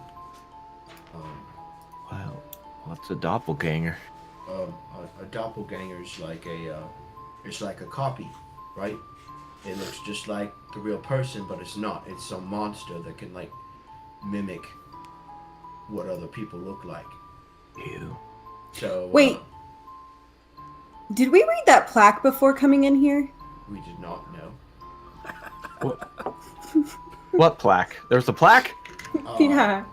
Well, what's a doppelganger? a doppelganger is like it's like a copy, right? It looks just like the real person, but it's not. It's some monster that can like mimic what other people look like. Ew. So Wait. Did we read that plaque before coming in here? we did not know. What plaque? There's a plaque? Yeah.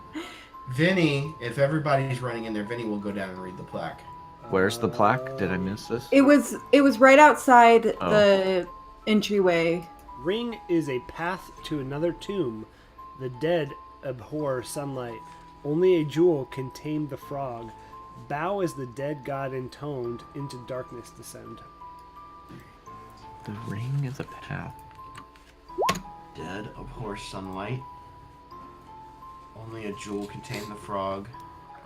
Vinny, if everybody's running in there, Vinny will go down and read the plaque. Where's the plaque? Did I miss this? It was right outside Oh. the entryway. Ring is a path to another tomb. The dead abhor sunlight. Only a jewel can tame the frog. Bow as the dead god intoned, into darkness descend. The ring is a path. Dead abhor sunlight. Only a jewel can tame the frog.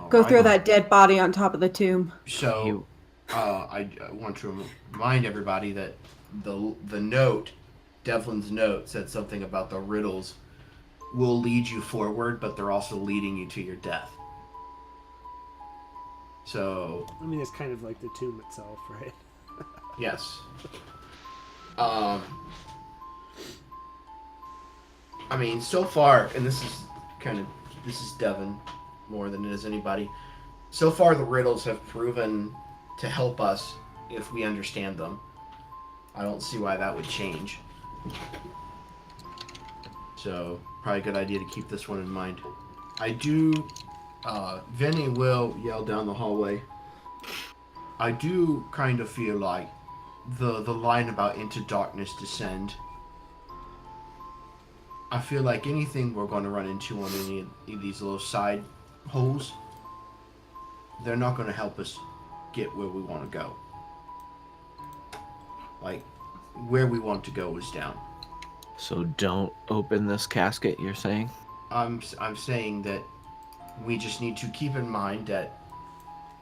Go Alright. throw that dead body on top of the tomb. So, I want to remind everybody that the note, Devlin's note, said something about the riddles will lead you forward, but they're also leading you to your death. So, I mean, it's kind of like the tomb itself, right? yes. I mean, so far, and this is Devin more than it is anybody. So far, the riddles have proven to help us if we understand them. I don't see why that would change. So, probably a good idea to keep this one in mind. I do, Vinny will yell down the hallway. I do kind of feel like the line about into darkness descend. I feel like anything we're going to run into on any of these little side holes, they're not going to help us get where we want to go. Like, where we want to go is down. So don't open this casket, you're saying? I'm saying that we just need to keep in mind that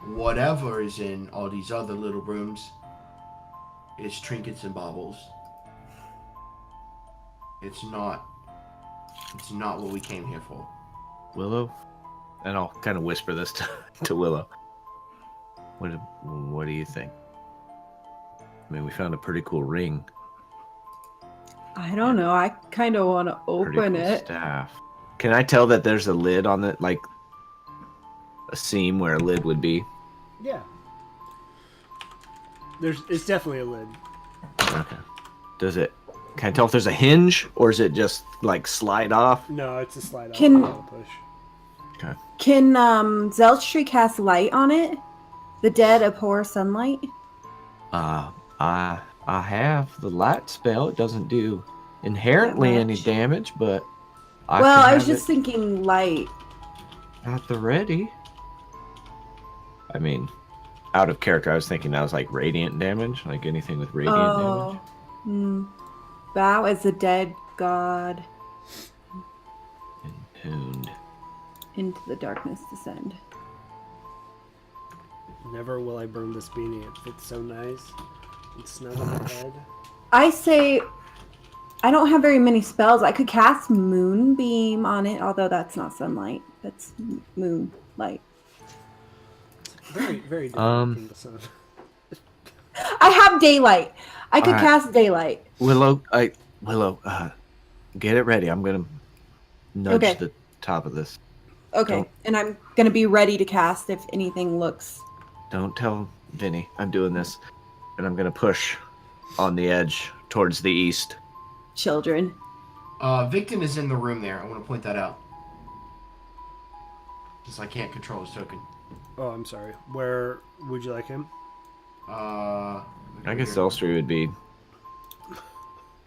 whatever is in all these other little rooms is trinkets and baubles. It's not what we came here for. Willow? And I'll kind of whisper this to Willow. What do you think? I mean, we found a pretty cool ring. I don't know. I kind of want to Pretty open cool it. staff. Can I tell that there's a lid on it, like a seam where a lid would be? Yeah. It's definitely a lid. Okay. Can I tell if there's a hinge, or is it just like slide off? No, it's a slide off. Can- not a push. Okay. Can Zeltry cast light on it? The dead abhor sunlight? I have the light spell. It doesn't do inherently That any much. damage, but Well, can I was have just thinking light. it at the ready. I mean, out of character, I was thinking that was like radiant damage, like anything with radiant damage. Hmm. Bow as the dead god Entombed. into the darkness descend. Never will I burn this beanie. It fits so nice. It's snug on my head. I say I don't have very many spells. I could cast Moonbeam on it, although that's not sunlight. That's moonlight. Very, very different from the sun. I have daylight. I could Alright. cast daylight. Willow, get it ready. I'm gonna nudge Okay. the top of this. Okay, Don't- and I'm gonna be ready to cast if anything looks. Don't tell Vinny I'm doing this. And I'm going to push on the edge towards the east. Children. Victon is in the room there. I want to point that out. Because I can't control his token. Oh, I'm sorry. Where would you like him? I guess Zelstry would be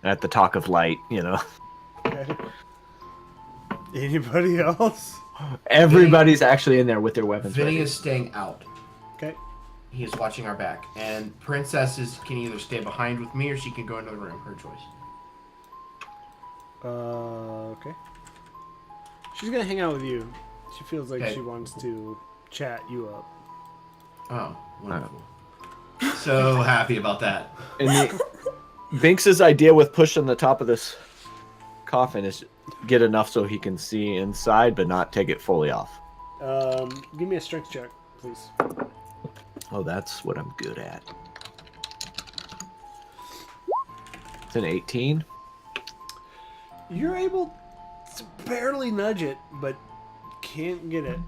at the talk of light, you know. Okay. Anybody else? Everybody's actually in there with their weapons Vinny ready. is staying out. Okay. He is watching our back. And Princess can either stay behind with me or she can go into the room. Her choice. Okay. She's gonna hang out with you. She feels like Okay. she wants to chat you up. Oh, wonderful. So happy about that. And Binks's idea with pushing the top of this coffin is get enough so he can see inside, but not take it fully off. Give me a strength check, please. Oh, that's what I'm good at. It's an 18. You're able to barely nudge it, but can't get it.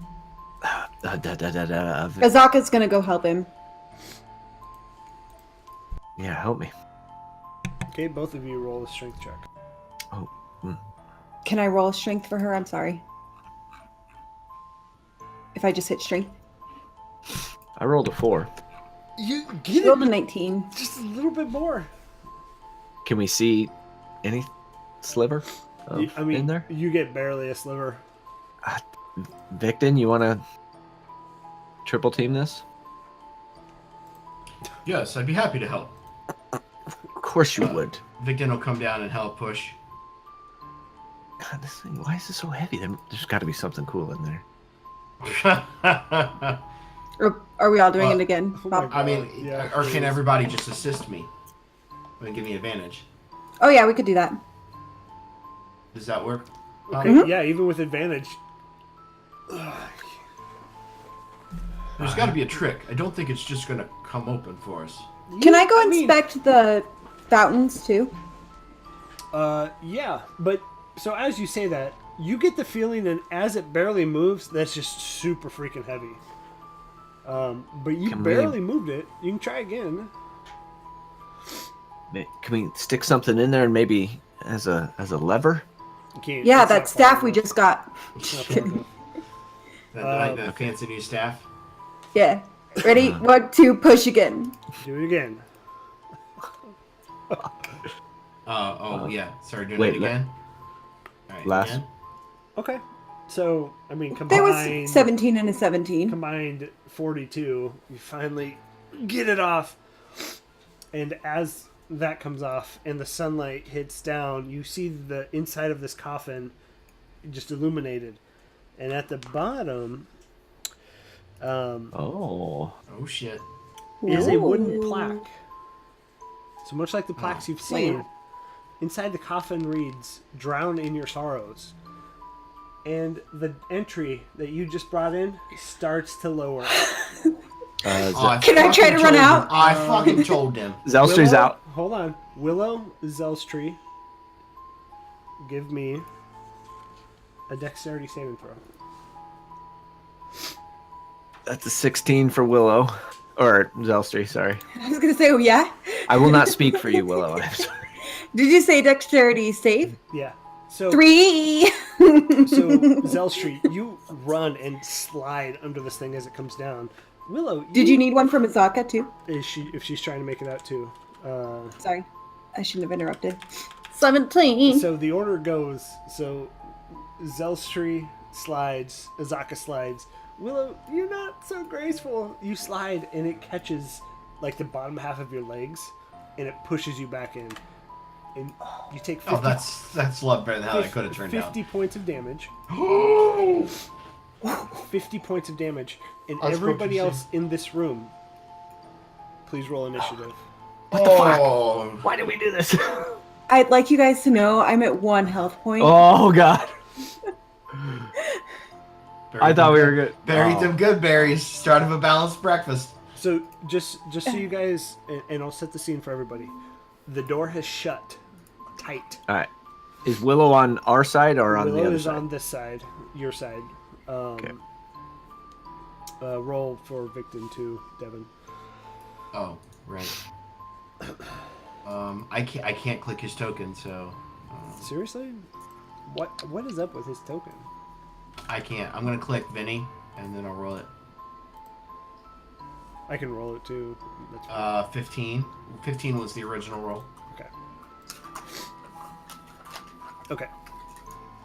Azaka's gonna go help him. Yeah, help me. Okay, both of you roll a strength check. Oh, Can I roll strength for her? I'm sorry. If I just hit strength. I rolled a 4. You She get rolled a it 19. just a little bit more. Can we see any sliver of I mean, in there? you get barely a sliver. Victon, you want to triple team this? Yes, I'd be happy to help. Of course you would. Victon will come down and help push. God, this thing, why is it so heavy? There's got to be something cool in there. Or are we all doing Well, it again? oh my Bob? I mean, Yeah, or please. can everybody just assist me? And give me advantage. Oh yeah, we could do that. Does that work? Okay, yeah, even with advantage. There's got to be a trick. I don't think it's just going to come open for us. Can I go mean, inspect the fountains too? Yeah, but so as you say that, you get the feeling, and as it barely moves, that's just super freaking heavy. But you Can we- barely moved it. You can try again. Can we stick something in there and maybe as a lever? You can't. Yeah, it's that not staff far we enough. just got. It's not far enough. The fancy new staff. Yeah. Ready? 1, 2, push again. Do it again. Yeah. Sorry, doing wait, it again. All right, last- again. Okay. So, I mean, There combined, was 17 and a 17. combined 42, you finally get it off. And as that comes off and the sunlight hits down, you see the inside of this coffin just illuminated. And at the bottom Oh. Oh shit. is a wooden Ooh. plaque. So much like the plaques you've seen, inside the coffin reads, "Drown in your sorrows." And the entry that you just brought in starts to lower. Can I try fucking to run told out? him. I fucking told them. Zelstry's Willow- out. Hold on. Willow, Zelstry, give me a dexterity saving throw. That's a 16 for Willow. Or Zelstry, sorry. I was gonna say, oh yeah. I will not speak for you, Willow. I'm sorry. Did you say dexterity save? Yeah. So 3. So, Zelstry, you run and slide under this thing as it comes down. Willow, Did you need one from Azaka too? if she's trying to make it out too. Sorry, I shouldn't have interrupted. 17. So the order goes. So Zelstry slides, Azaka slides. Willow, you're not so graceful. You slide and it catches like the bottom half of your legs, and it pushes you back in. And you take 50, Oh, that's a lot better than how that could have turned 50 out. points of damage. 50 points of damage. And That's everybody what you else in this room, please roll initiative. What the fuck? Oh, Why did we do this? I'd like you guys to know I'm at 1 health point. Oh, God. I thought we were good. Buried Oh. them good berries. Start of a balanced breakfast. So just so you guys, and I'll set the scene for everybody. The door has shut tight. All right. Is Willow on our side or on the Willow other is side? on this side, your side. Okay. Roll for Victim too, Devin. Oh, right. I can't click his token, so Seriously? What is up with his token? I can't. I'm gonna click Vinny, and then I'll roll it. I can roll it too. That's fine. 15. 15 was the original roll. Okay. Okay.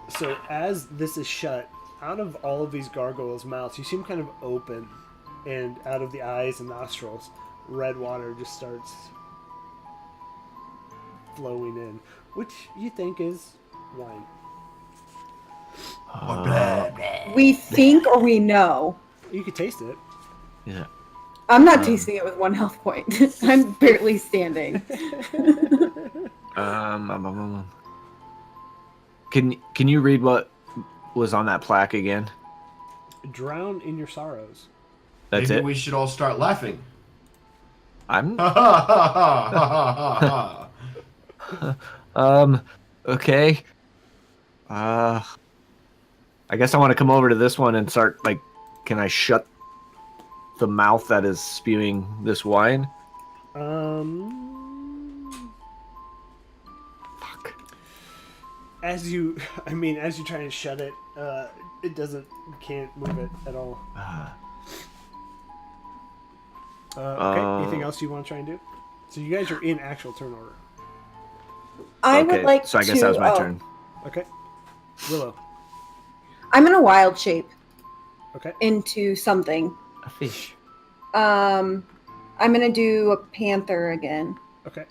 So as this is shut, out of all of these gargoyles' mouths, you see them kind of open, and out of the eyes and nostrils, red water just starts flowing in, which you think is wine. We think or we know. You could taste it. Yeah. I'm not tasting it with 1 health point. I'm barely standing. Can you read what was on that plaque again? Drown in your sorrows. That's Maybe it. we should all start laughing. I'm Ha ha ha ha ha ha. okay. I guess I want to come over to this one and start, like, can I shut the mouth that is spewing this wine? Fuck. As you try and shut it, it doesn't. You can't move it at all. Okay. Anything else you want to try and do? So you guys are in actual turn order. I Okay, would like to. so I guess that was my turn. Okay. Willow. I'm in a wild shape Okay. into something. A fish. I'm gonna do a panther again. Okay.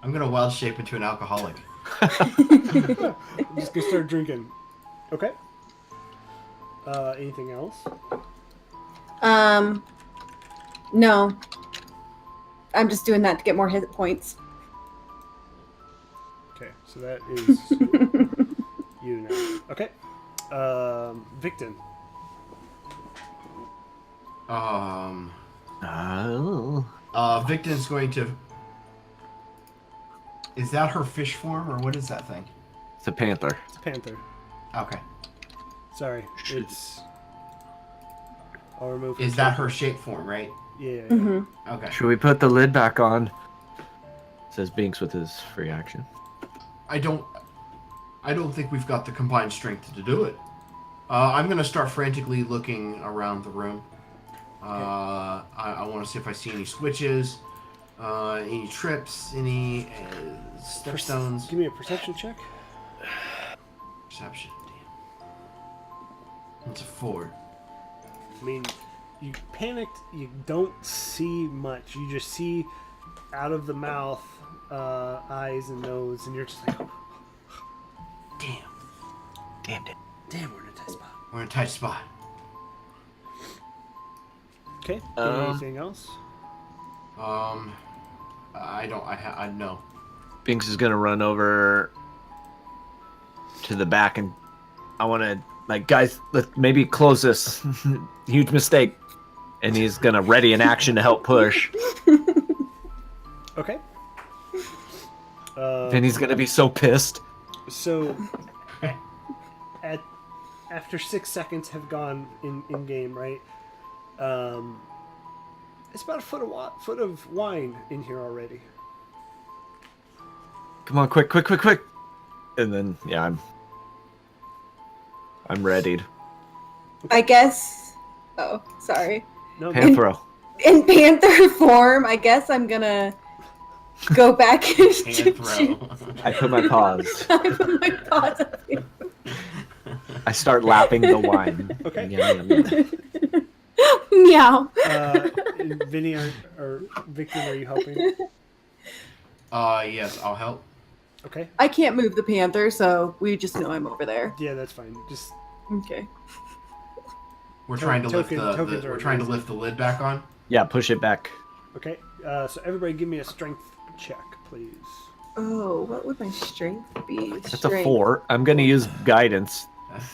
I'm gonna wild shape into an alcoholic. I'm just gonna start drinking. Okay. Anything else? No. I'm just doing that to get more hit points. Okay, so that is you now. Okay. Victim. Victor's going to. Is that her fish form, or what is that thing? It's a panther. It's a panther. Okay. Sorry, it's. I'll remove. Is that her shape form, right? Yeah. Mm-hmm. Okay. Should we put the lid back on? Says Binks with his free action. I don't think we've got the combined strength to do it. I'm gonna start frantically looking around the room. I want to see if I see any switches, any trips, any stepstones. Give me a perception check. Perception. Damn. It's a 4. I mean, you panicked. You don't see much. You just see out of the mouth, eyes and nose, and you're just like, Damn. Damn it. "Damn, we're in a tight spot." We're in a tight spot. Okay. Anything else? I know. Binks is gonna run over to the back, and I want to, like, guys, let's maybe close this. Huge mistake. And he's gonna ready an action to help push. Okay. And he's gonna be so pissed. So, after 6 seconds have gone in game, right? It's about a foot of wine in here already. Come on, quick. And then, yeah, I'm readied. I guess. Oh, sorry. No, Panthro. In panther form, I guess I'm gonna go back and Hand throw. I put my paws. I put my paws up here. I start lapping the wine. Okay. Yum, yum, yum. Meow. Vinny or Victor, are you helping? Yes, I'll help. Okay. I can't move the panther, so we just know I'm over there. Yeah, that's fine. Just Okay. We're trying to lift tokens we're are trying to amazing. lift the lid back on. Yeah, push it back. okay. So everybody, give me a strength check, please. Oh, what would my strength be? That's a 4. I'm gonna use guidance.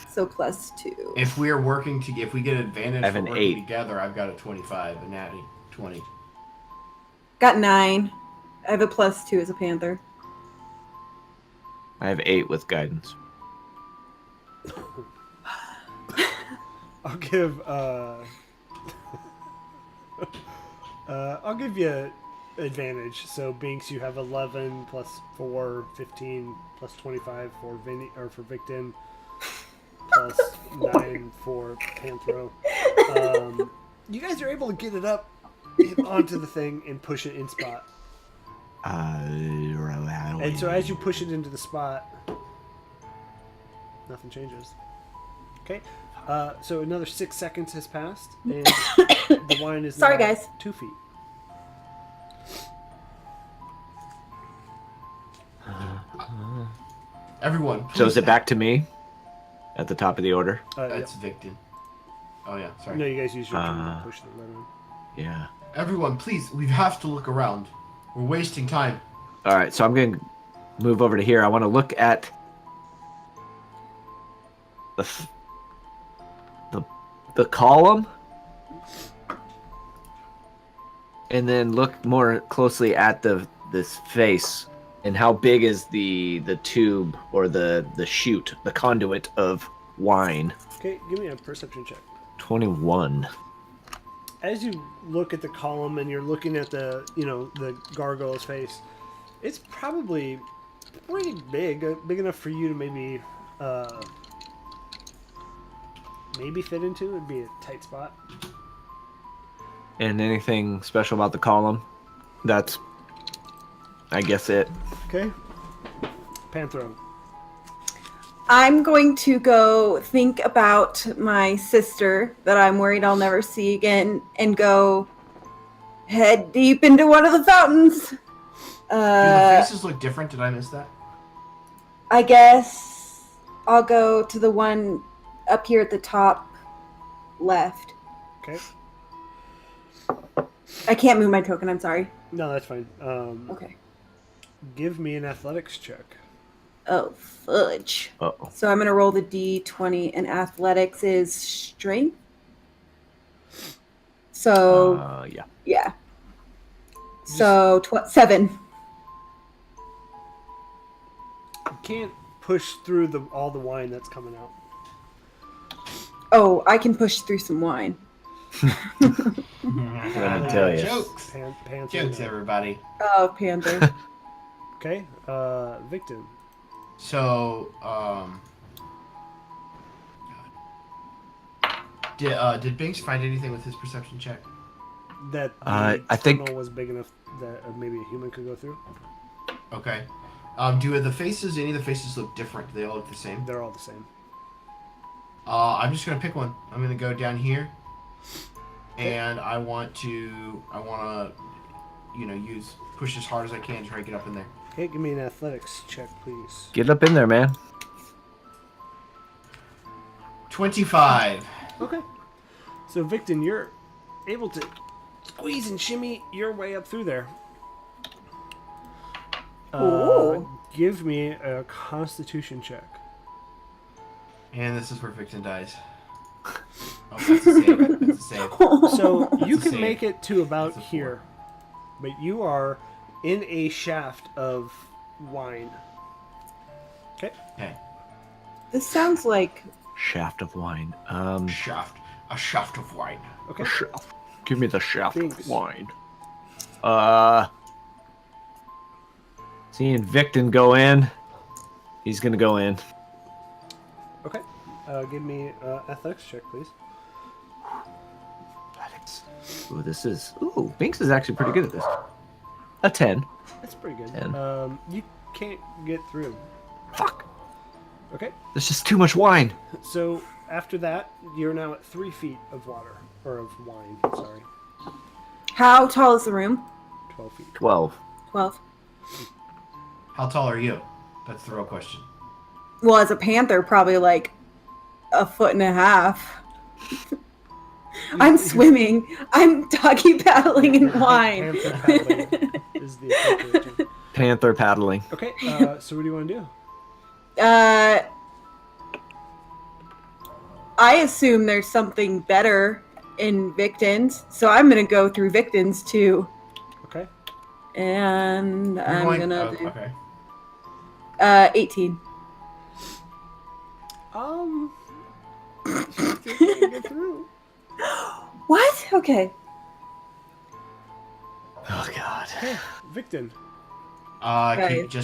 So +2. If we are working to, if we get advantage I have for an working 8. together, I've got a 25, a natty 20. Got 9. I have a +2 as a panther. I have 8 with guidance. I'll give I'll give you advantage. So Binks, you have 11 plus 4, 15 plus 25 for for Victon, plus 9 for Panthro. You guys are able to get it up onto the thing and push it in spot. And so as you push it into the spot, nothing changes. Okay. So another 6 seconds has passed, and the wine is Sorry, now guys. 2 feet. Everyone. So is please it back to me at the top of the order? That's Victon. Oh yeah, sorry. No, you guys use your turn to push the letter in. Yeah. Everyone, please, we have to look around. We're wasting time. All right, so I'm going to move over to here. I want to look at the column, and then look more closely at this face, and how big is the tube or the chute, the conduit of wine. Okay, give me a perception check. 21. As you look at the column and you're looking at the gargoyle's face, it's probably pretty big enough for you to maybe fit into. It'd be a tight spot. And anything special about the column? That's, I guess, it. Okay. Panthro. I'm going to go think about my sister that I'm worried I'll never see again and go head deep into one of the fountains. Do the faces look different? Did I miss that? I guess I'll go to the one up here at the top left. Okay. I can't move my token, I'm sorry. No, that's fine. Okay. Give me an athletics check. Oh, fudge. Uh-oh. So I'm going to roll the D20, and athletics is strength. So, Yeah. yeah. So, 7. You can't push through all the wine that's coming out. Oh, I can push through some wine. I'm gonna tell you. Jokes. Panther. Jokes, everybody. Oh, Panther. Okay. Victim. So, did Binks find anything with his perception check? That I think tunnel was big enough that maybe a human could go through. Okay. Do any of the faces look different? Do they all look the same? They're all the same. I'm just gonna pick one. I'm gonna go down here, and I want to, push as hard as I can to try to get up in there. Okay, give me an athletics check, please. get up in there, man. 25. Okay. So, Victon, you're able to squeeze and shimmy your way up through there. Ooh. Give me a Constitution check. And this is where Victon dies. Oh, that's a save. That's a save. So you That's a can save. make it to about That's a 4. here, but you are in a shaft of wine. Okay. Okay. This sounds like Shaft of wine. Shaft. A shaft of wine. Okay. Shaft. Give me the shaft Thanks. of wine. Seeing Victon go in. He's gonna go in. Okay. Give me athletics check, please. Ooh, this is. Ooh, Binks is actually pretty good at this. A 10. That's pretty good. 10. You can't get through. Fuck. Okay. There's just too much wine. So after that, you're now at 3 feet of water. Or of wine, sorry. how tall is the room? 12 feet. 12. 12. How tall are you? That's the real question. Well, as a panther, probably like 1.5 feet. I'm swimming. I'm doggy paddling in wine. Panther paddling is the appropriate term. Panther paddling. Okay, so what do you want to do? I assume there's something better in Victon's, so I'm gonna go through Victon's too, Okay. and You're I'm going- gonna oh, do okay. 18. Get through. What? Okay. Oh God. Okay, Victon.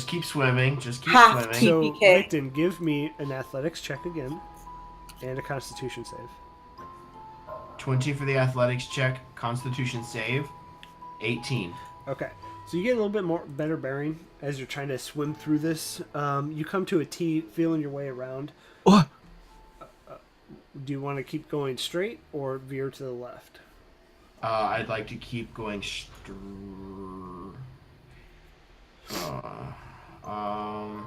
Keep swimming. Just keep Half swimming. So, TPK. Victon, give me an athletics check again, and a Constitution save. 20 for the athletics check. Constitution save. 18. Okay, so you get a little bit more better bearing as you're trying to swim through this. You come to a T, feeling your way around. What? Do you want to keep going straight or veer to the left? I'd like to keep going I'd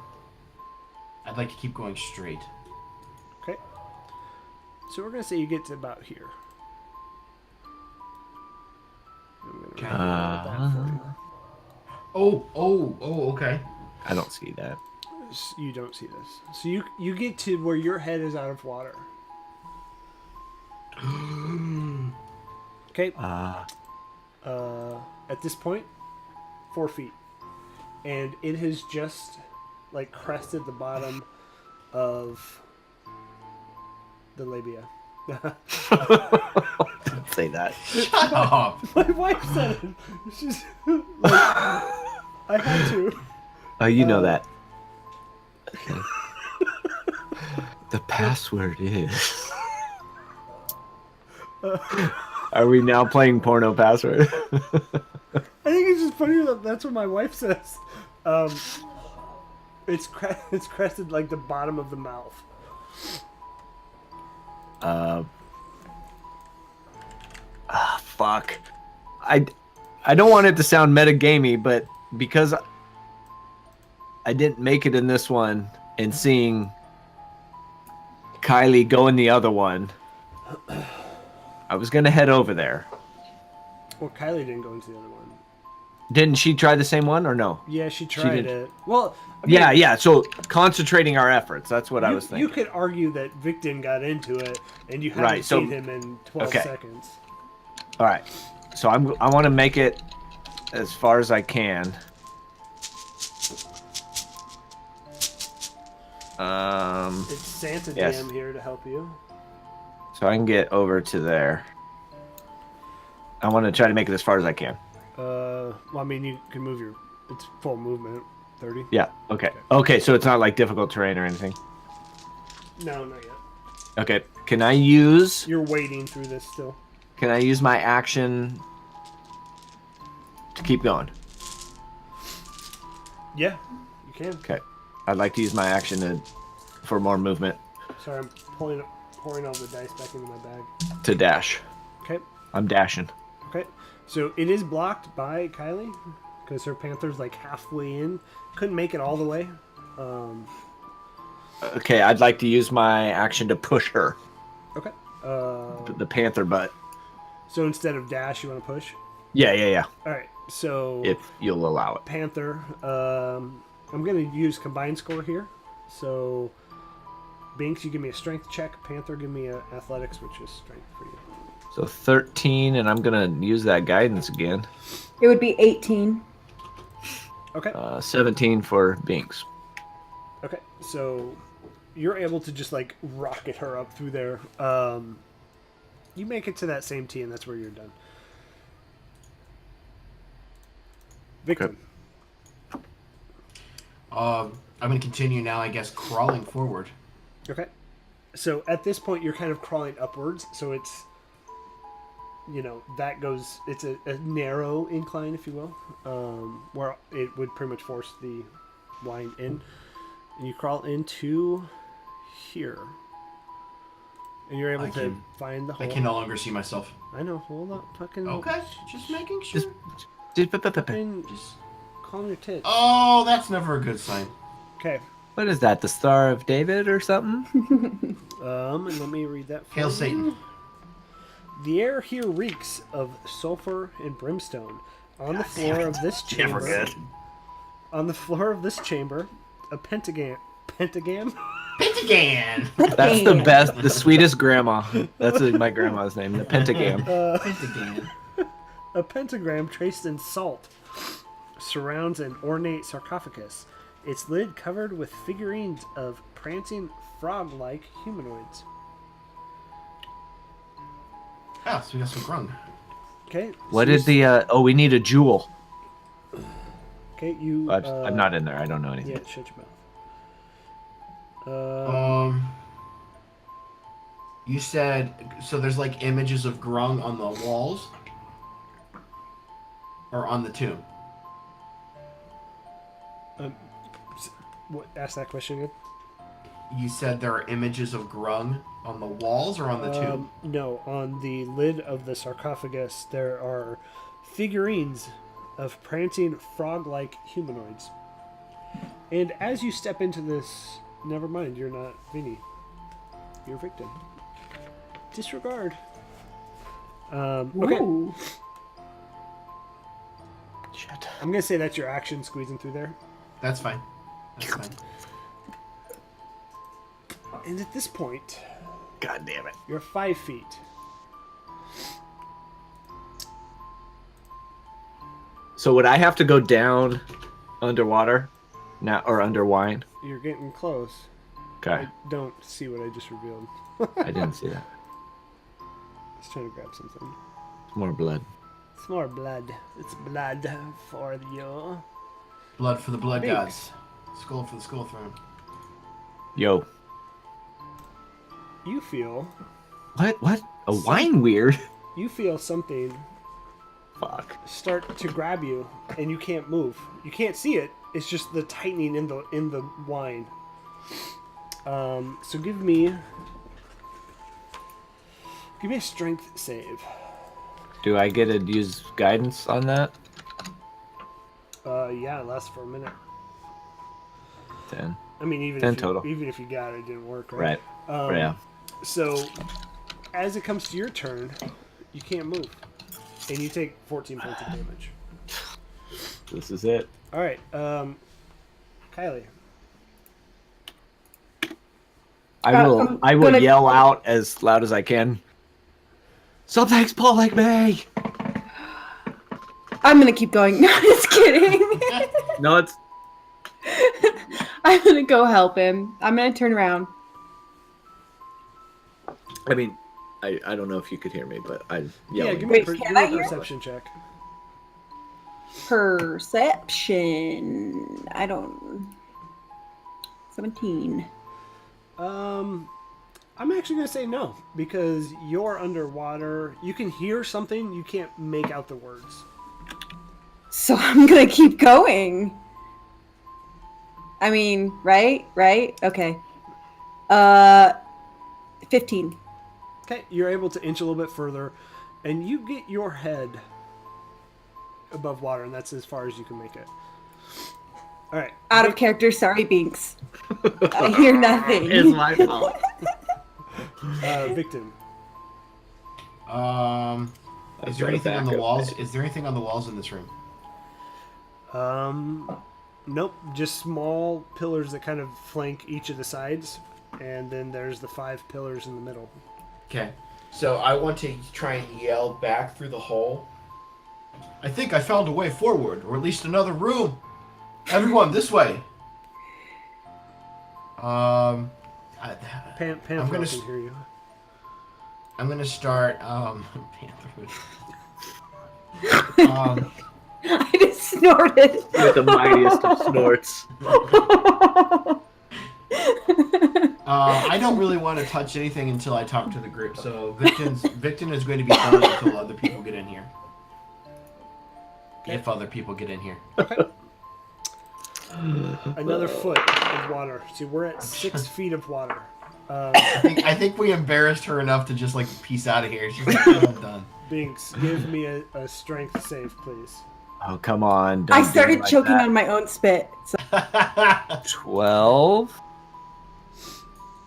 like to keep going straight. Okay. So we're gonna say you get to about here. I'm gonna roll that for you. Oh, okay. I don't see that. You don't see this. So you get to where your head is out of water. Okay. At this point, 4 feet, and it has just like crested the bottom of the labia. Don't say that. Shut up. My wife said it. She's like, I had to. Oh, you know that. Okay. The password is. Are we now playing porno password? I think it's just funny that that's what my wife says. It's crested like the bottom of the mouth. Fuck. I don't want it to sound metagamey, but because I didn't make it in this one, and seeing Kylie go in the other one, I was gonna head over there. Well, Kylie didn't go into the other one. Didn't she try the same one or no? Yeah, she tried did. it. Well, I mean, Yeah. So concentrating our efforts. That's what I was thinking. You could argue that Victon got into it, and you haven't Right, so- seen him in 12 seconds. All right. So I want to make it as far as I can. It's Santa Yes. Dam here to help you. So I can get over to there. I want to try to make it as far as I can. Well, I mean, you can move your... It's full movement, 30. Yeah. Okay. Okay. So it's not like difficult terrain or anything. No, not yet. Okay. Can I use? You're wading through this still. Can I use my action to keep going? Yeah, you can. Okay. I'd like to use my action for more movement Sorry, I'm pouring all the dice back into my bag. to dash. Okay. I'm dashing. Okay. So it is blocked by Kylie because her panther's like halfway in. Couldn't make it all the way. Okay. I'd like to use my action to push her. Okay. The panther butt. So instead of dash, you want to push? Yeah. All right. So If you'll allow it. Panther. I'm going to use combined score here. So Binks, you give me a strength check. Panther, give me a athletics, which is strength for you. So 13, and I'm gonna use that guidance again. It would be 18. Okay. 17 for Binks. Okay. So you're able to just like rocket her up through there. You make it to that same T, and that's where you're done. Victim. I'm going to continue now, I guess, crawling forward. Okay. So at this point, you're kind of crawling upwards. So it's, that goes, it's a narrow incline, if you will, where it would pretty much force the line in. And you crawl into here. And you're able to find the hole. I can no longer see myself. I know. Hold on. Fucking. Okay, just making sure. Fucking calm your tits. Oh, that's never a good sign. Okay. What is that? The Star of David or something? And let me read that for Hail you. Satan. The air here reeks of sulfur and brimstone. On the floor of this chamber. Never good. On the floor of this chamber, a pentagram. Pentagon. That's the best, the sweetest grandma. That's my grandma's name, the pentagram. Pentagon. A pentagram traced in salt surrounds an ornate sarcophagus. Its lid covered with figurines of prancing frog-like humanoids. Ah, so we got some grung. Okay. What so did the? Oh, we need a jewel. Okay, you. I'm not in there. I don't know anything. Yeah, shut your mouth. You said so. There's like images of grung on the walls, or on the tomb. What? Ask that question again. You said there are images of grung on the walls or on the tomb. No, on the lid of the sarcophagus there are figurines of prancing frog-like humanoids. And as you step into this, never mind, you're not Vinny. You're victim. Disregard. Okay. Ooh. Shit. I'm gonna say that's your action squeezing through there. That's fine. That's fine. And at this point, God damn it. you're 5 feet. So would I have to go down underwater now or under wine? You're getting close. Okay. I don't see what I just revealed. I didn't see that. I was trying to grab something. More blood. It's more blood. It's blood for you. Blood for the blood Binks. gods. Skull for the skull throne. Yo. You feel What? A wine weird? you feel something Fuck. start to grab you, and you can't move. You can't see it. It's just the tightening in the wine. So give me a strength save. Do I get to use guidance on that? Yeah, it lasts for a minute. 10. I mean, even 10 if total. even if you got it, it didn't work, right? Right. Yeah. So, as it comes to your turn, you can't move, and you take 14 points of damage. This is it. All right, Kylie. I will. I'm I will gonna- yell out as loud as I can. Something's pulling me. I'm gonna keep going. No, just kidding. No, it's. I'm gonna go help him. I'm gonna turn around. I mean, I don't know if you could hear me, but I'm Yeah, yelling. give me, Wait, give can me I a hear? perception check. Perception. I don't. 17. I'm actually gonna say no because you're underwater. You can hear something, you can't make out the words. So I'm gonna keep going. I mean, right? Okay. 15. Okay, you're able to inch a little bit further, and you get your head above water, and that's as far as you can make it. All right. Out of character, sorry, Binks. I hear nothing. It's my fault. Victim. Is there anything on the walls? Is there anything on the walls in this room? Nope. Just small pillars that kind of flank each of the sides, and then there's the 5 pillars in the middle. Okay. So I want to try and yell back through the hole. I think I found a way forward, or at least another room. Everyone, this way. Pam I'm can gonna hear you. I'm gonna start. I just snorted. With the mightiest of snorts. I don't really want to touch anything until I talk to the group. So Victim is going to be done until other people get in here. If other people get in here. Another foot of water. So we're at 6 feet of water. I think we embarrassed her enough to just like peace out of here. She's like, "Oh, I'm done." Binks, give me a strength save, please. Oh, come on. I don't do started it like choking that. on my own spit. So 12.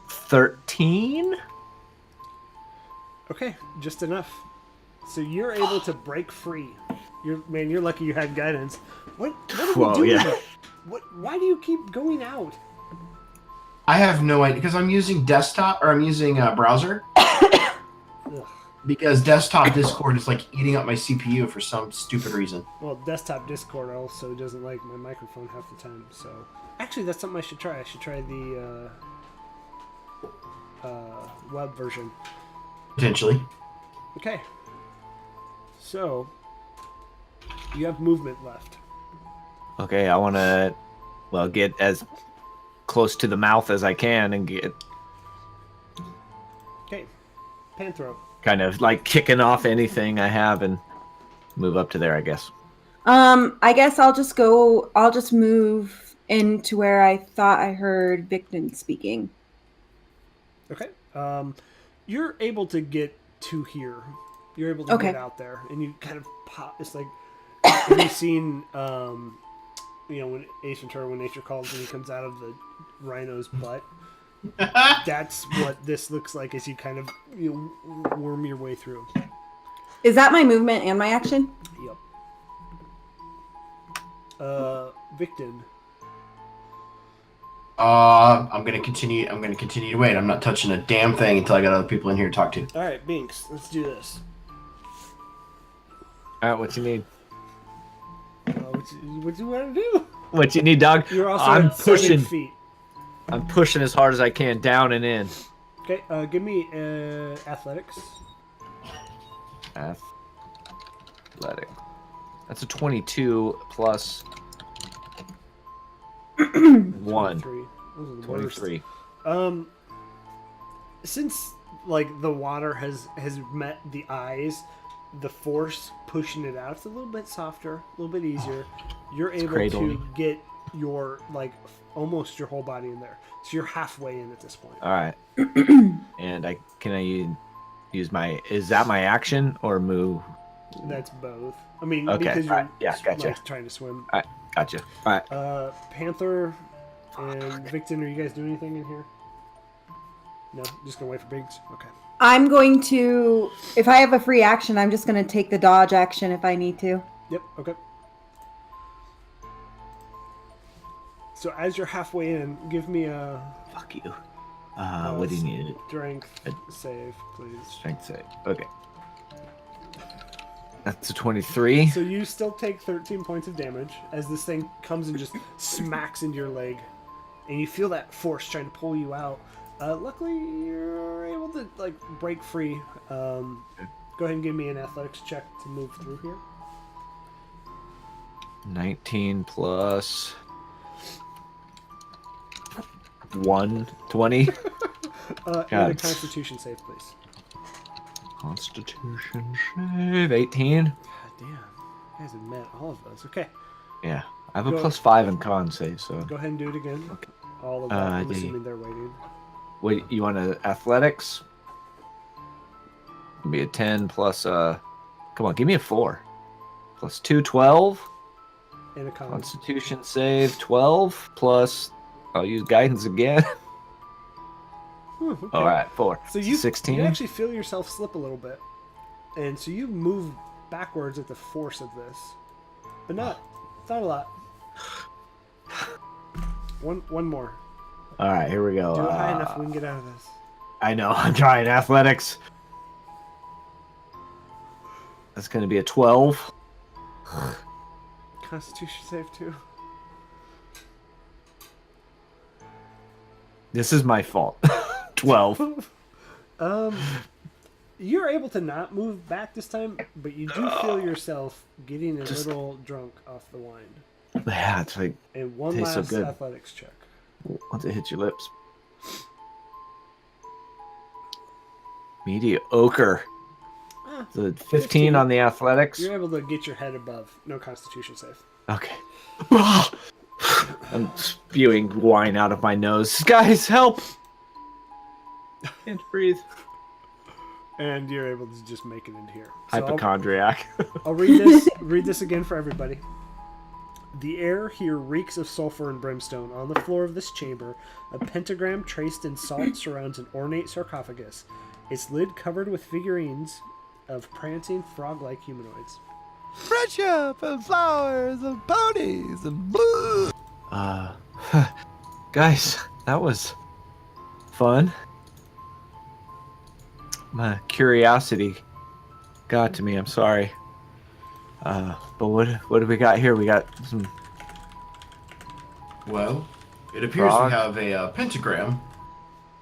13. Okay, just enough. So you're able to break free. You're lucky you had guidance. What are we Whoa, doing? yeah. Why do you keep going out? I have no idea because I'm using desktop or I'm using browser. Ugh. Because desktop Discord is like eating up my CPU for some stupid reason. Well, desktop Discord also doesn't like my microphone half the time. So actually, that's something I should try. I should try the web version. Potentially. Okay. So, you have movement left. Okay, I want to, get as close to the mouth as I can and get Okay. Panthro. kind of like kicking off anything I have and move up to there, I guess. I guess I'll just move into where I thought I heard Victon speaking. Okay. You're able to get to here. You're able to Okay. get out there, and you kind of pop. It's like, have you seen, when Ace Ventura, when nature calls, and he comes out of the rhino's butt? That's what this looks like as you kind of worm your way through. Is that my movement and my action? Yep. Victon. I'm gonna continue to wait. I'm not touching a damn thing until I got other people in here to talk to. All right, Binks, let's do this. All right, what you need? What do you want to do? What you need, dog? You're also I'm at 7 pushing. feet. I'm pushing as hard as I can, down and in. Okay, give me athletics. Athletic. That's a 22 plus 1. 23. Those are the 23. worst. Since like the water has met the eyes, the force pushing it out, it's a little bit softer, a little bit easier. You're able cradling. to get your almost your whole body in there, so you're halfway in at this point. All right. And can I use my? Is that my action or move? That's both. I mean, Okay, because you're alright, yeah, gotcha. trying to swim. All right, gotcha. All right. Panther and Victon, are you guys doing anything in here? No, just gonna wait for Binks. Okay. I'm going to, if I have a free action, I'm just going to take the dodge action if I need to. Yep. Okay. So as you're halfway in, give me a Fuck you. What do you need? strength save, please. Strength save. Okay. That's a 23. So you still take 13 points of damage as this thing comes and just smacks into your leg, and you feel that force trying to pull you out. Luckily, you're able to break free. Go ahead and give me an athletics check to move through here. 19 plus 1, 20. And a God. Constitution save, please. Constitution save 18. God damn, you guys have met all of those. Okay, Yeah, I have a Go- plus 5 in con save, so. go ahead and do it again. Okay. All of that. I'm yeah. assuming they're waiting. Wait, you want athletics? Be a 10 plus come on, give me a 4. Plus 2, 12. And a con. Constitution save 12 plus I'll use guidance again. Okay. All right, 4. So you 16. You actually feel yourself slip a little bit, and so you move backwards at the force of this, but not a lot. One more. All right, here we go. Do it high enough we can get out of this. I know. I'm trying athletics. That's going to be a 12. Constitution save too. This is my fault. 12. You're able to not move back this time, but you do feel yourself getting a little drunk off the wine. Yeah, it's like And one Tastes so last good. athletics check. once it hits your lips. Mediocre. The 15 on the athletics. You're able to get your head above. No Constitution save. Okay. I'm spewing wine out of my nose. Guys, help! Can't breathe. And you're able to just make it into here. So Hypochondriac. I'll read this again for everybody. The air here reeks of sulfur and brimstone. On the floor of this chamber, a pentagram traced in salt surrounds an ornate sarcophagus, its lid covered with figurines of prancing frog-like humanoids. Friendship and flowers and ponies and blue. Guys, that was fun. My curiosity got to me. I'm sorry. But what do we got here? We got some. Well, it appears Frog. we have a pentagram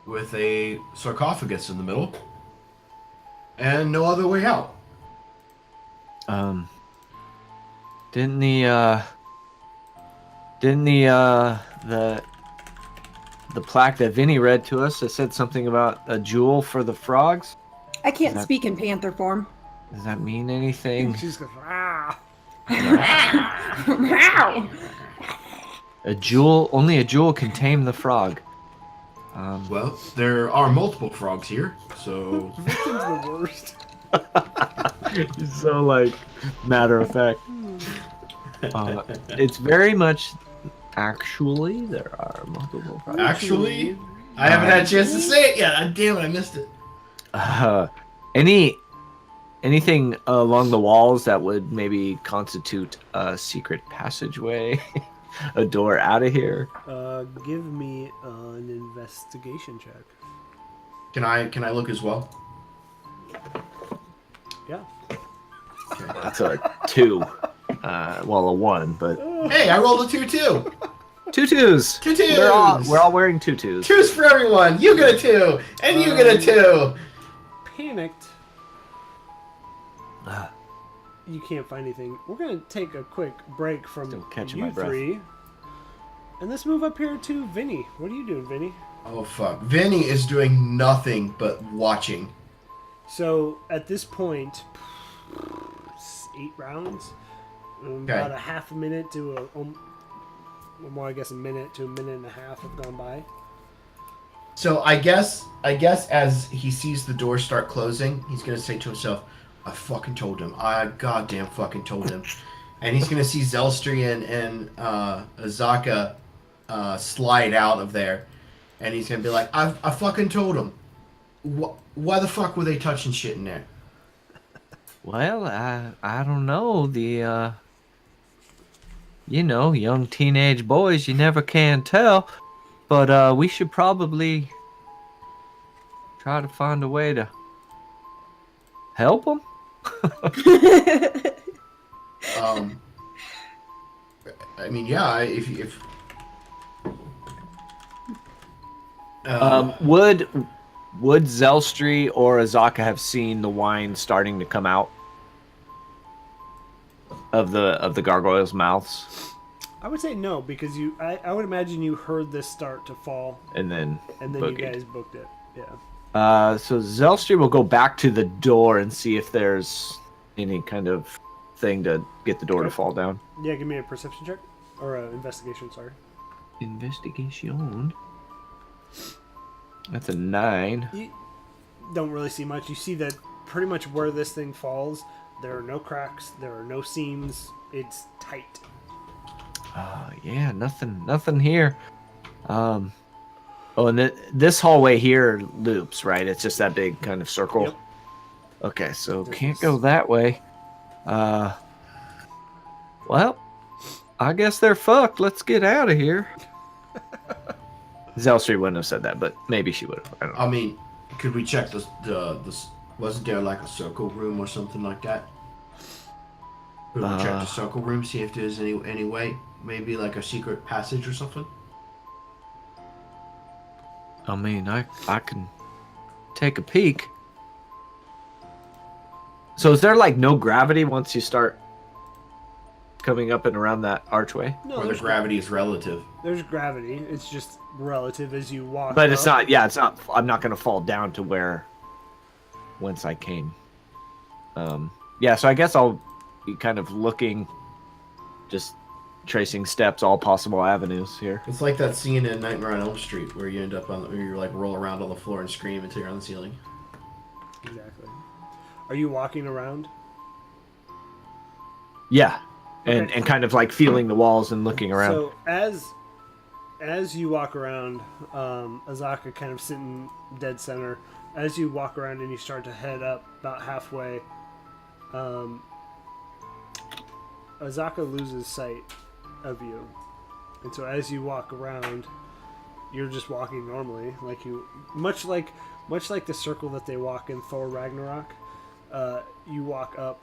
with a sarcophagus in the middle and no other way out. Didn't the plaque that Vinny read to us that said something about a jewel for the frogs? I can't speak in panther form. Does that mean anything? She's goes, ah. A jewel, only a jewel can tame the frog. Well, there are multiple frogs here, so Victim's the worst. So like matter of fact. It's very much actually there are multiple frogs. actually, I haven't had a chance to say it yet. Damn it, I missed it. Anything along the walls that would maybe constitute a secret passageway, a door out of here? Give me an investigation check. Can I look as well? Yeah. Okay. That's a 2. Well, a 1, but Hey, I rolled a 2 too. 2 2s. 2 2s. We're all wearing 2 2s. 2s for everyone. You get a 2, and you get a 2. Panicked. You can't find anything. We're gonna take a quick break from Still catching my you breath. 3, and let's move up here to Vinny. What are you doing, Vinny? Oh fuck! Vinny is doing nothing but watching. So at this point, 8 rounds, about a half a minute to well, I guess a minute to a minute and a half have gone by. So I guess as he sees the door start closing, he's gonna say to himself, "I fucking told him. I goddamn fucking told him." And he's gonna see Zelstri and Azaka slide out of there, and he's gonna be like, "I fucking told him. Why the fuck were they touching shit in there?" Well, I don't know. The young teenage boys, you never can tell. But we should probably try to find a way to help them. I mean, yeah. If would Zelstri or Azaka have seen the wine starting to come out of the gargoyles' mouths? I would say no, because I would imagine you heard this start to fall, And then you boogied. guys booked it. Yeah. So Zelstri will go back to the door and see if there's any kind of thing to get the door to fall down. Yeah, give me a perception check. Or investigation, sorry. Investigation. That's a 9. You don't really see much. You see that pretty much where this thing falls, there are no cracks, there are no seams. It's tight. Yeah, nothing here. Oh, and this hallway here loops, right? It's just that big kind of circle. Yep. Okay, so can't go that way. Well, I guess they're fucked. Let's get out of here. Zelstri wouldn't have said that, but maybe she would have. I don't know. I mean, could we check the wasn't there like a circle room or something like that? Could we check the circle room, see if there's any way, maybe like a secret passage or something? I mean, I can take a peek. So is there like no gravity once you start coming up and around that archway? No, Or the there's gravity is relative? There's gravity. It's just relative as you walk. But it's up. not. Yeah, it's not. I'm not gonna fall down to whence I came. Yeah. So I guess I'll be kind of looking, just tracing steps, all possible avenues here. It's like that scene in Nightmare on Elm Street where you end up where you like roll around on the floor and scream until you're on the ceiling. Exactly. Are you walking around? Yeah, and Okay. kind of like feeling the walls and looking around. So as you walk around, Azaka kind of sitting dead center. As you walk around and you start to head up about halfway, Azaka loses sight of you, and so as you walk around, you're just walking normally, like you much like the circle that they walk in Thor Ragnarok. You walk up,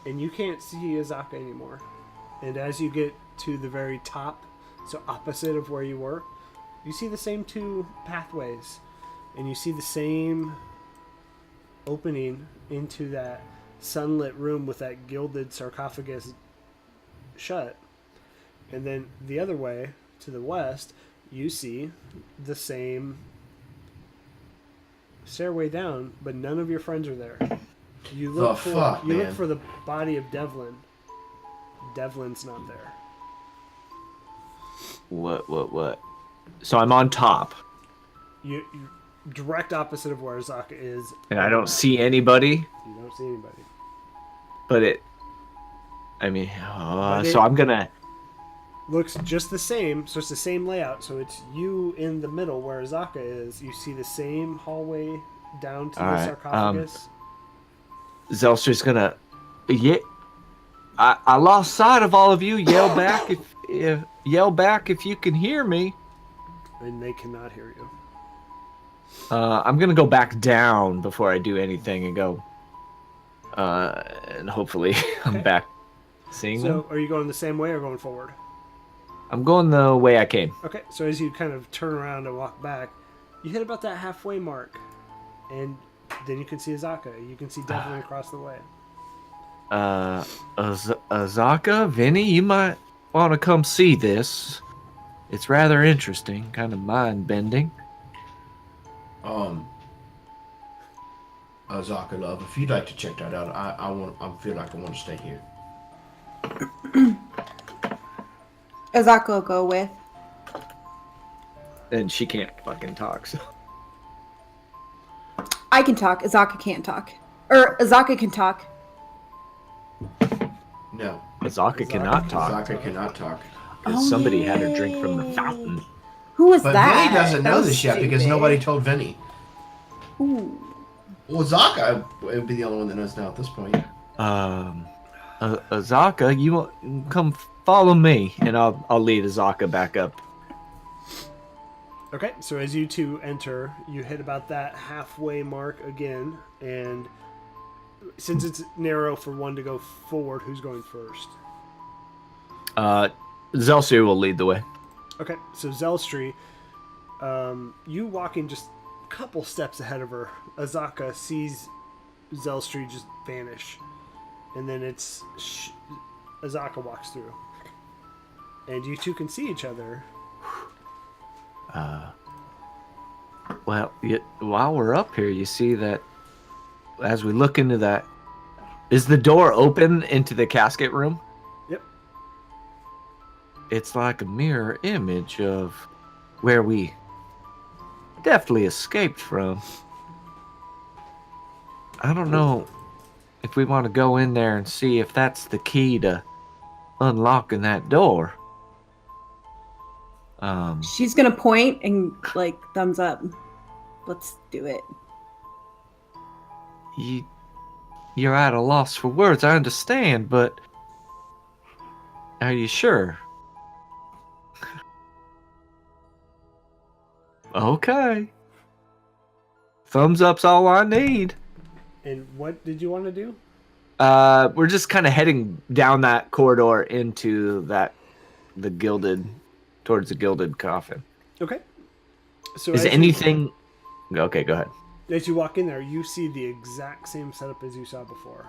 and you can't see Azaka anymore. And as you get to the very top, so opposite of where you were, You see the same two pathways, and you see the same opening into that sunlit room with that gilded sarcophagus shut. And then the other way, to the west, you see the same stairway down, but none of your friends are there. You look look for the body of Devlin. Devlin's not there. What? So I'm on top. You direct opposite of where Azaka is. And I don't see anybody. You don't see anybody. But so I'm gonna... Looks just the same, so it's the same layout. So it's you in the middle where Azaka is. You see the same hallway down to the sarcophagus. Zelstra's gonna... Yeah, I lost sight of all of you. Yell back if you can hear me. And they cannot hear you. I'm gonna go back down before I do anything and go. And hopefully I'm back seeing them. So are you going the same way or going forward? I'm going the way I came. Okay, so as you kind of turn around and walk back, you hit about that halfway mark, and then you can see Azaka. You can see Devlin across the way. Azaka, Vinny, you might want to come see this. It's rather interesting, kind of mind-bending. Azaka, love, if you'd like to check that out, I feel like I want to stay here. Azaka will go with. And she can't fucking talk, so... I can talk. Azaka can't talk. Or Azaka can talk. No. Azaka cannot talk. Azaka cannot talk. Because somebody had a drink from the fountain. Who was But that? Vinny doesn't know That was this yet because stupid. nobody told Vinny. Ooh. Well, Azaka would be the only one that knows now at this point. Azaka, you want come follow me, and I'll lead Azaka back up. Okay, so as you two enter, you hit about that halfway mark again, and since it's narrow for one to go forward, who's going first? Zelsia will lead the way. Okay, so Zelstri, you walking just a couple steps ahead of her. Azaka sees Zelstri just vanish, and then it's Azaka walks through, and you two can see each other. Well, while we're up here, you see that as we look into that, is the door open into the casket room? Yep. It's like a mirror image of where we definitely escaped from. I don't know if we want to go in there and see if that's the key to unlocking that door. She's gonna point and like thumbs up. Let's do it. You're at a loss for words, I understand, but are you sure? Okay. Thumbs up's all I need. And what did you want to do? We're just kind of heading down that corridor into towards the gilded coffin. Okay. So Is anything... Okay, go ahead. As you walk in there, you see the exact same setup as you saw before.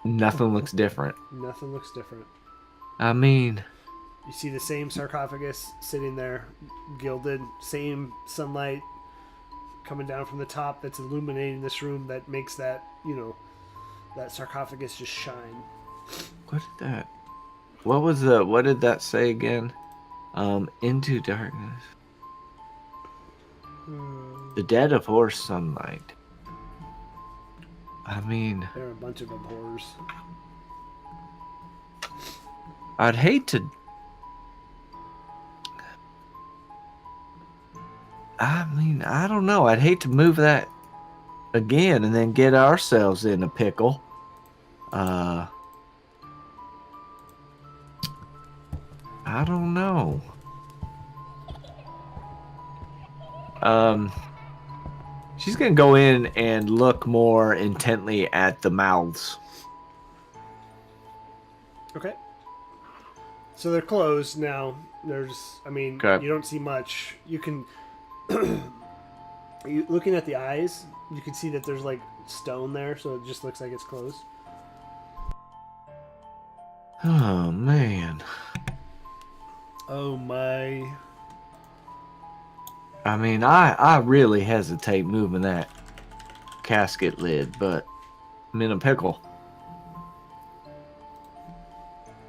Nothing looks different. Nothing looks different. I mean... You see the same sarcophagus sitting there, gilded, same sunlight coming down from the top that's illuminating this room that makes that, that sarcophagus just shine. What did that say again? Into darkness. The dead of horse sunlight. I mean... There are a bunch of abhors. I'd hate to... I mean, I don't know. I'd hate to move that again and then get ourselves in a pickle. I don't know. She's gonna go in and look more intently at the mouths. Okay. So they're closed now. I mean, Okay. you don't see much. You can, looking at the eyes, you can see that there's like stone there, so it just looks like it's closed. Oh man. Oh my. I mean, I really hesitate moving that casket lid, but I'm in a pickle.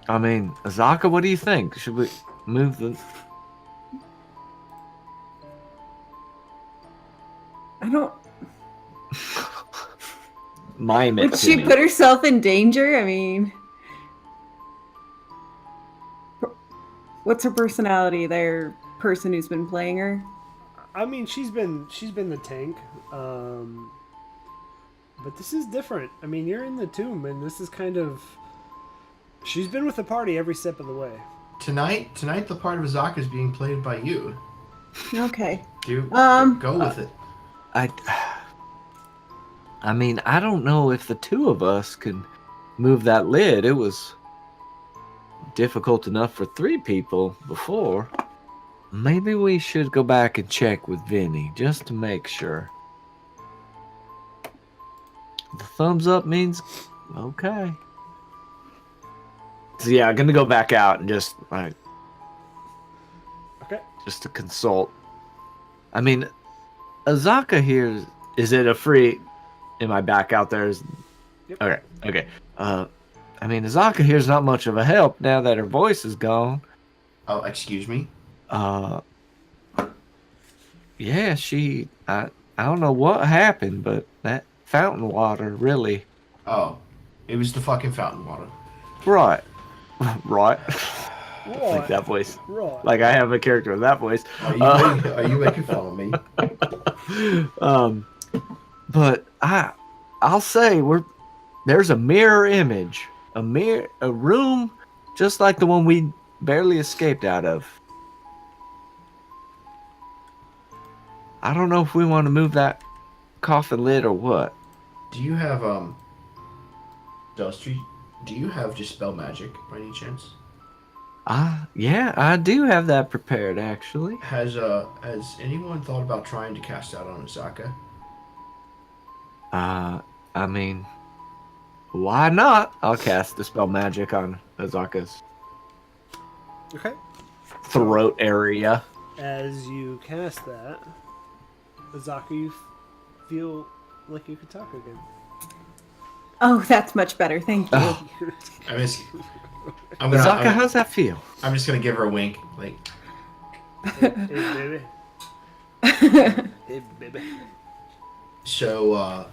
I mean, Azaka, what do you think? Should we move the... I don't. Mime it Would to she me. put herself in danger? I mean, what's her personality? Their person who's been playing her. I mean, she's been the tank, but this is different. I mean, you're in the tomb, and this is kind of. She's been with the party every step of the way. Tonight, the part of Azaka is being played by you. Okay. Go with it. I mean, I don't know if the two of us could move that lid. It was difficult enough for 3 people before. Maybe we should go back and check with Vinny just to make sure. The thumbs up means okay. So yeah, I'm gonna go back out and just Okay. just to consult. I mean, Azaka here, is it a free? Am I back out there? Yep. Okay. I mean, Azaka here's not much of a help now that her voice is gone. Oh, excuse me. Yeah, I don't know what happened, but that fountain water really. Oh, it was the fucking fountain water. Right. Right. Right. Like that voice. Right. Like I have a character with that voice. Are you making fun of me? But I'll say there's a mirror image, a room just like the one we barely escaped out of. I don't know if we want to move that coffin lid or what. Do you have Dustry? Do you have Dispel Magic by any chance? Yeah, I do have that prepared actually. Has anyone thought about trying to cast out on Azaka? I mean, why not? I'll cast Dispel Magic on Azaka's Okay. throat area. As you cast that, Azaka, you feel like you could talk again. Oh, that's much better. Thank you. Oh. Azaka, how's that feel? I'm just gonna give her a wink, like. Hey, baby. Hey, baby. So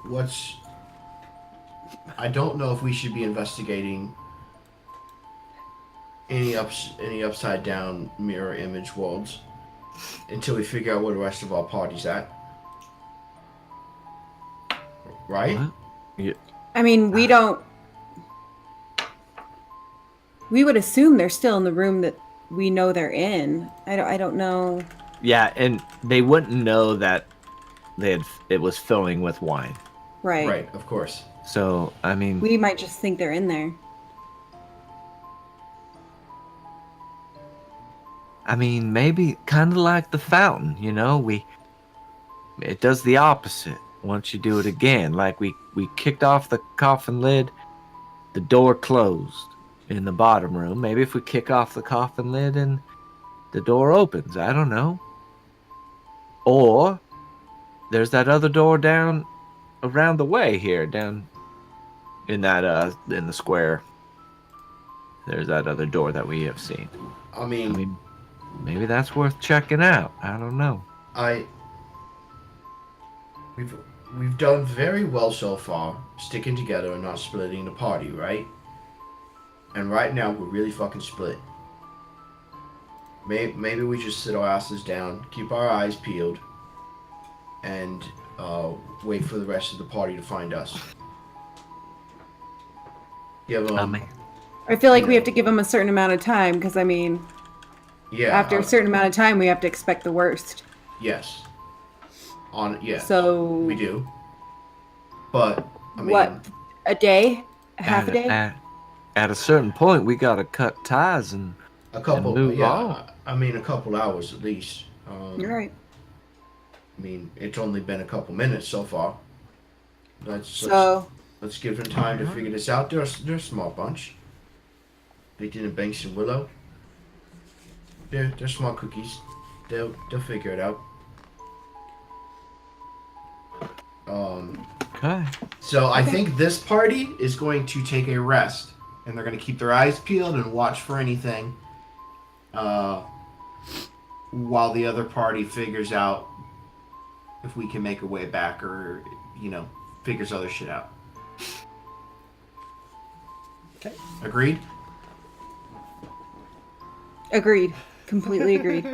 what's... I don't know if we should be investigating any upside down mirror image worlds until we figure out where the rest of our party's at. Right? What? Yeah. I mean, we don't. We would assume they're still in the room that we know they're in. I don't know. Yeah, and they wouldn't know that it was filling with wine. Right. Right, of course. So, I mean, We might just think they're in there. maybe kind of like the fountain, you know, it does the opposite once you do it again. Like we kicked off the coffin lid, the door closed in the bottom room. Maybe if we kick off the coffin lid and the door opens, I don't know. Or there's that other door down around the way here, down in that in the square. There's that other door that we have seen. I mean, Maybe that's worth checking out. I don't know. We've done very well so far, sticking together and not splitting the party, right? And right now we're really fucking split. Maybe we just sit our asses down, keep our eyes peeled, and wait for the rest of the party to find us. Give them. I feel like we have to give them a certain amount of time because, I mean, after a certain amount of time, we have to expect the worst. Yes. So we do. But I mean, what? A day? Half a day? at a certain point, we gotta cut ties and A couple, move yeah. on. I mean, a couple hours at least. You're right. I mean, it's only been a couple minutes so far. So Let's give them time to figure this out. They're a small bunch. Victor and Banks and Willow. They're small cookies. They'll figure it out. Okay. So I think this party is going to take a rest, and they're going to keep their eyes peeled and watch for anything, while the other party figures out if we can make a way back, or figures other shit out. Okay. Agreed? agreed. Completely agreed.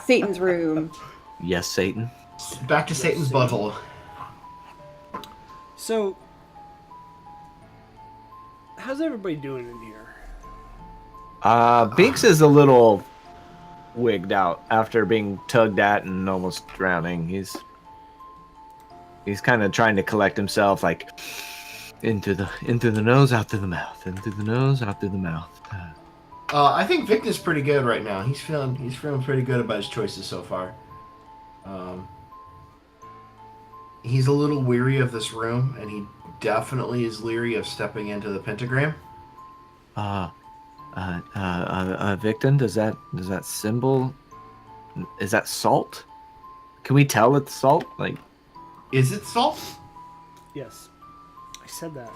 Satan's room. Yes, Satan. Back to Satan's butthole. So, how's everybody doing in here? Binks is a little wigged out after being tugged at and almost drowning. He's kind of trying to collect himself, like into the nose, out through the mouth, into the nose, out through the mouth. I think Victor's pretty good right now. He's feeling pretty good about his choices so far. He's a little weary of this room, and he definitely is leery of stepping into the pentagram. Victim, does that symbol, is that salt? Can we tell it's salt? Like, Is it salt? Yes, I said that.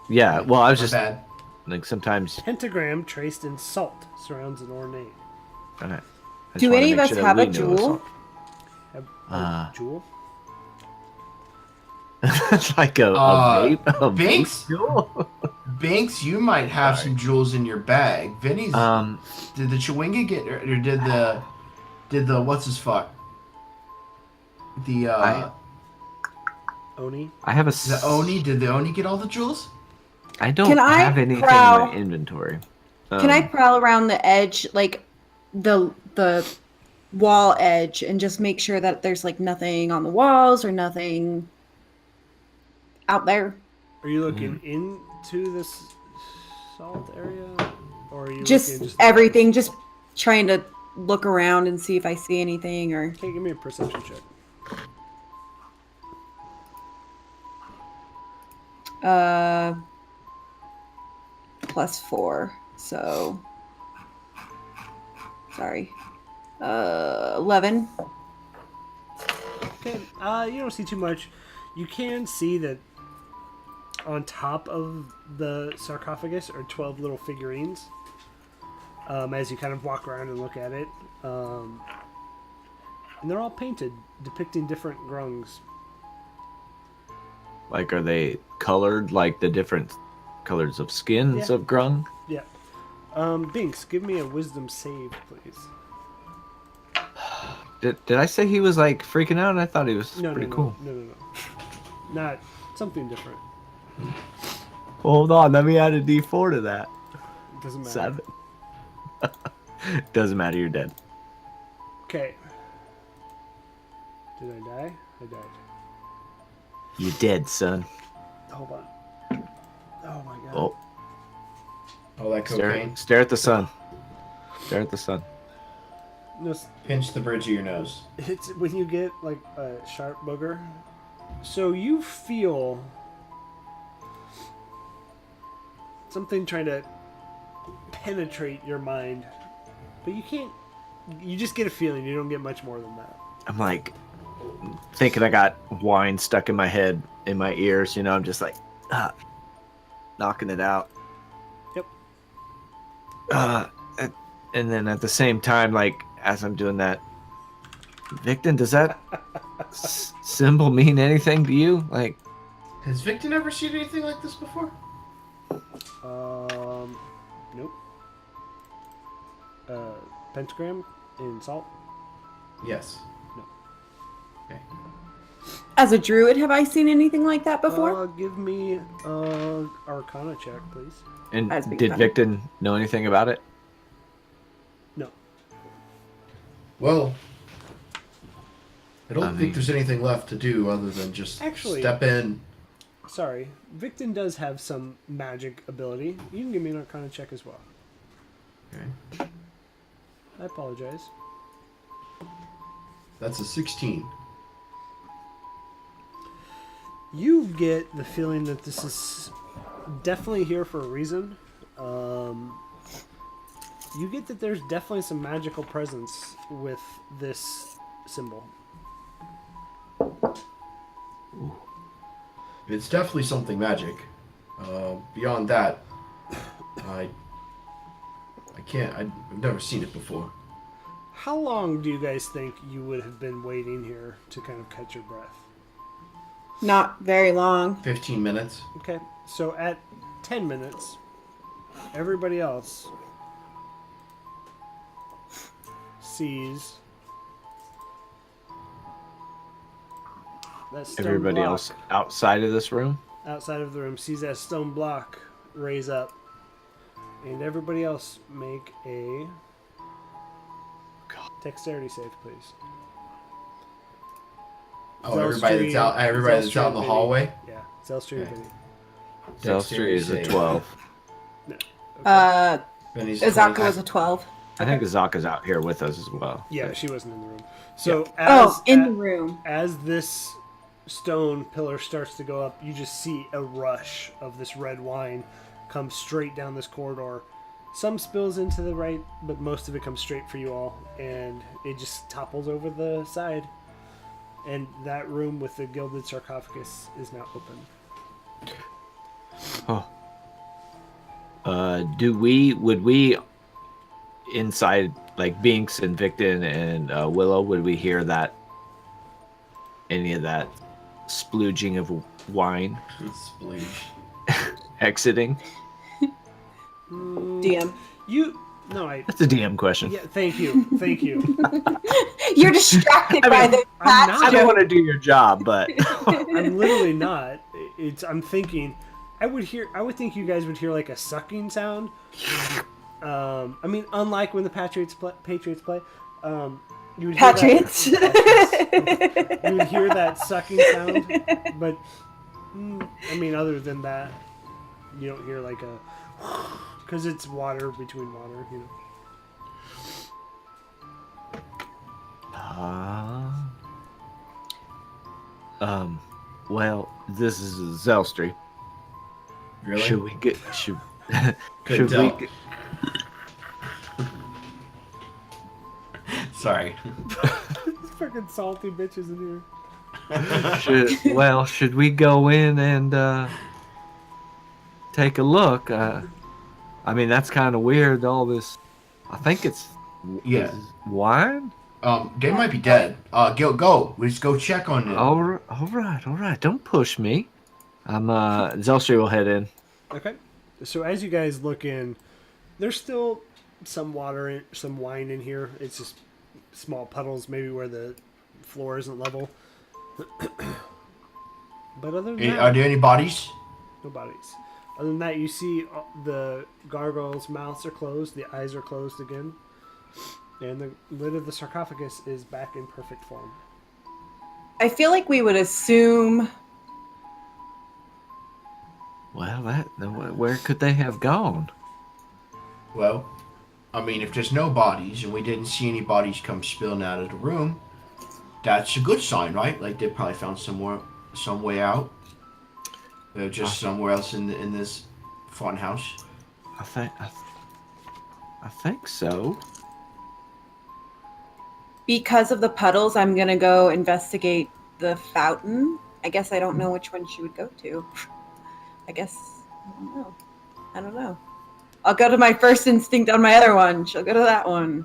yeah. Well, I was My just bad. like sometimes. Pentagram traced in salt surrounds an ornate. Okay. I just Do wanna any of make us sure that have we a know it's jewel? salt. Jewel? It's like a vape. A Binks? vape jewel? Binks, you might have some jewels in your bag. Vinny's. Did the Chewinga get, or did the what's his fuck? The Oni? I have a. the Oni. Did the Oni get all the jewels? I don't Can I have anything prowl- in my inventory. Can I prowl around the edge, like the wall edge, and just make sure that there's like nothing on the walls or nothing out there? Are you looking into this salt area? Or are you Just looking everything, just trying to look around and see if I see anything or. Okay, give me a perception check. +4, so sorry. 11. Okay, you don't see too much. You can see that on top of the sarcophagus are 12 little figurines. As you kind of walk around and look at it, and they're all painted, depicting different grungs. Like, are they colored like the different colors of skins Yeah. of grung? Yeah. Binks, give me a wisdom save, please. Did I say he was like freaking out? I thought he was No, pretty cool. No. Not something different. Hold on, let me add a D4 to that. It doesn't matter. 7. Doesn't matter, you're dead. Okay. Did I die? I died. You dead, son. Hold on. Oh my god. Oh, Oh, that cocaine. stare at the sun. Stare at the sun. No, Pinch the bridge of your nose. it's when you get like a sharp booger. So you feel something trying to penetrate your mind, but you can't. You just get a feeling. You don't get much more than that. I'm like thinking I got wine stuck in my head, in my ears. You know, I'm just like knocking it out. Yep. And then at the same time, like as I'm doing that, Victim, does that symbol mean anything to you? Like, Has Victor ever seen anything like this before? Nope. Pentagram in salt. Yes. No. Okay. As a druid, have I seen anything like that before? Give me Arcana check, please. and That's big did fun. Victim know anything about it? No. Well, I don't I think mean- there's anything left to do other than just Actually- step in, Sorry, Victon does have some magic ability. You can give me an Arcana check as well. Okay. I apologize. That's a 16. You get the feeling that this is definitely here for a reason. You get that there's definitely some magical presence with this symbol. It's definitely something magic. Beyond that, I can't. I've never seen it before. How long do you guys think you would have been waiting here to kind of catch your breath? Not very long. 15 minutes. Okay, so at 10 minutes, everybody else sees that stone Everybody block else outside of this room? outside of the room sees that stone block raise up, and everybody else make a dexterity save, please. Oh, everybody that's out. Everybody that's out in the hallway. Yeah, Zelstri and Vinny. Zelstri is a 12. Benny's Azaka 20. was a 12. I think Azaka's out here with us as well. Yeah, she wasn't in the room. So In the room. as this stone pillar starts to go up, you just see a rush of this red wine come straight down this corridor. Some spills into the right, but most of it comes straight for you all, and it just topples over the side. And that room with the gilded sarcophagus is now open. Oh. Would we inside, like Binks and Victon and Willow, would we hear that, any of that splooging of wine Splooge. exiting? DM. That's a DM question. Yeah, thank you. You're distracted by the I'm cat. not. I don't want to do your job, but I'm literally not. I'm thinking. I would think you guys would hear like a sucking sound. I mean, unlike when the Patriots play. You would hear Patriots. you would hear that sucking sound, but I mean, other than that, you don't hear like a, because it's water between water, you know. Well, this is Zelstri. Really? Should we get? Should Couldn't we? tell. Get, Sorry. These fucking salty bitches in here. should we go in and take a look? I mean, that's kind of weird. All this. I think it's Yeah. wine. They might be dead. Go. Let's go check on them. All right. Don't push me. Zelstri will head in. Okay. So as you guys look in, there's still some water, some wine in here. It's just small puddles, maybe where the floor isn't level. But other than that, Are there any bodies? no bodies. Other than that, you see the gargoyles' mouths are closed, the eyes are closed again, and the lid of the sarcophagus is back in perfect form. I feel like we would assume. Well, where could they have gone? Well, I mean, if there's no bodies and we didn't see any bodies come spilling out of the room, that's a good sign, right? Like they probably found some way out. They're just somewhere else in this fun house. I think so. Because of the puddles, I'm gonna go investigate the fountain. I guess I don't know which one she would go to. I don't know. I'll go to my first instinct on my other one. She'll go to that one.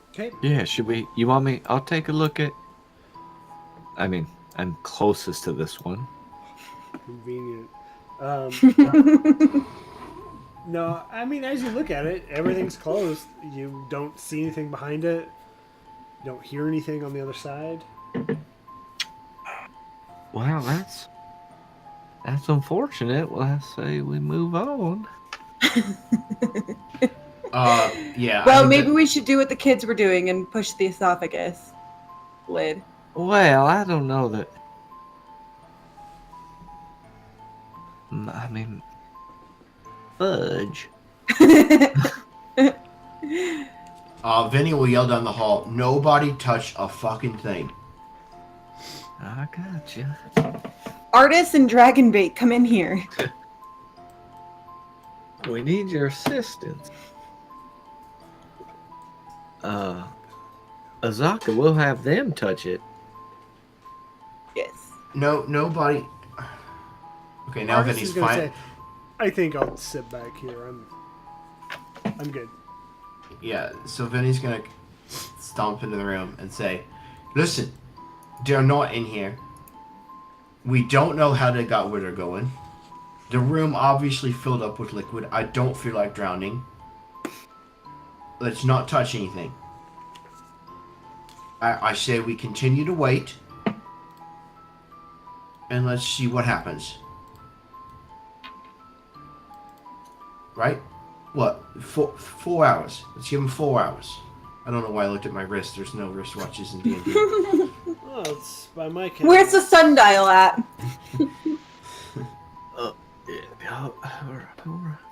Okay. Yeah, should we? You want me? I'll take a look at. I mean, I'm closest to this one. Convenient. No, I mean, as you look at it, everything's closed. You don't see anything behind it. You don't hear anything on the other side. Well, that's unfortunate. Well, I say we move on. Yeah. Well, maybe we should do what the kids were doing and push the esophagus lid. Well, I don't know that. I mean, fudge. Vinny will yell down the hall, "Nobody touch a fucking thing." I gotcha. Artis and Dragonbait, come in here. We need your assistance. Azaka, we'll have them touch it. Yes. No, nobody. Okay, now Artis Vinny's is gonna fine. say, I think I'll sit back here. I'm good. Yeah, so Vinny's gonna stomp into the room and say, "Listen, they're not in here. We don't know how they got where they're going. The room obviously filled up with liquid. I don't feel like drowning. Let's not touch anything. I say we continue to wait, and let's see what happens." Right? What? 4 hours. Let's give him 4 hours. I don't know why I looked at my wrist. There's no wristwatches in D&D. Oh, it's by my count. Where's the sundial at?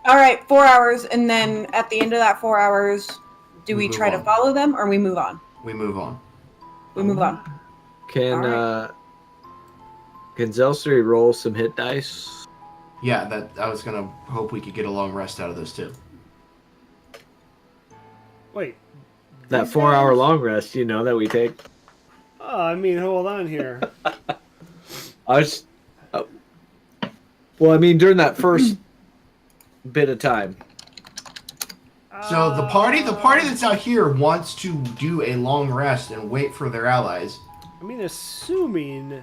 All right, 4 hours, and then at the end of that 4 hours, do we move try to on. follow them or we move on? We move on. We move on. Can All can Zelsri roll some hit dice? Yeah, that I was gonna hope we could get a long rest out of those two. Wait. That these 4 hour guys? long rest, you know, that we take. Oh, I mean, hold on here. I was. Well, I mean, during that first bit of time. So the party that's out here wants to do a long rest and wait for their allies. I mean, assuming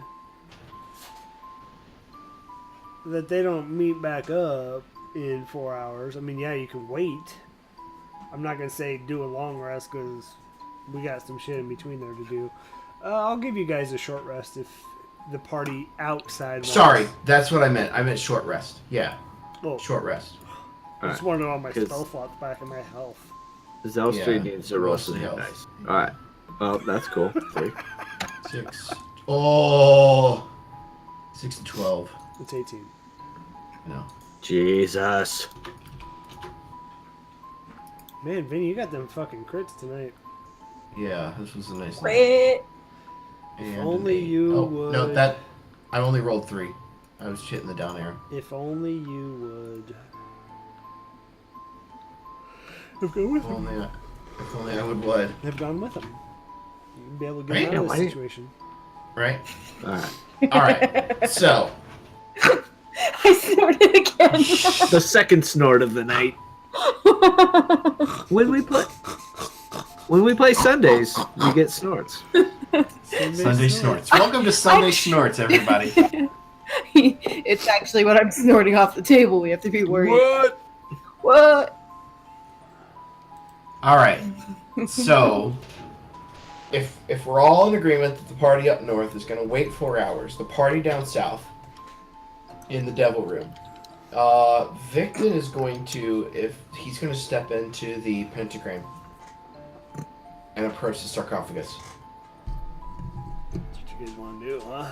that they don't meet back up in 4 hours. I mean, yeah, you can wait. I'm not gonna say do a long rest because we got some shit in between there to do. I'll give you guys a short rest if the party outside. Sorry, that's what I meant. I meant short rest. Yeah, Oh, short rest. I just wanted all my Because- spell slots back in my health. Zelsri Yeah, needs to roll roll some some hit health. dice. Alright. Oh, that's cool. 3. 6. Oh, 6 and 12. It's 18. No. Jesus. Man, Vinny, you got them fucking crits tonight. Yeah, this was a nice night. Great. And only an 8. you Oh, no, would- that I only rolled 3. I was hitting the down arrow. If only you would. Have gone with him. If only I would what? Have gone with him. You'd be able to get Right? out of Yeah, this why- situation. Right? Alright. Alright, so. I snorted again. The second snort of the night. When we play Sundays, we get snorts. Sunday Snorts. Welcome to Sunday Snorts, everybody. It's actually what I'm snorting off the table. We have to be worried. What? What? Alright, so. If we're all in agreement that the party up north is going to wait 4 hours, the party down south in the Devil Room, Victon is going to, he's going to step into the pentagram and approach the sarcophagus. That's what you guys want to do, huh?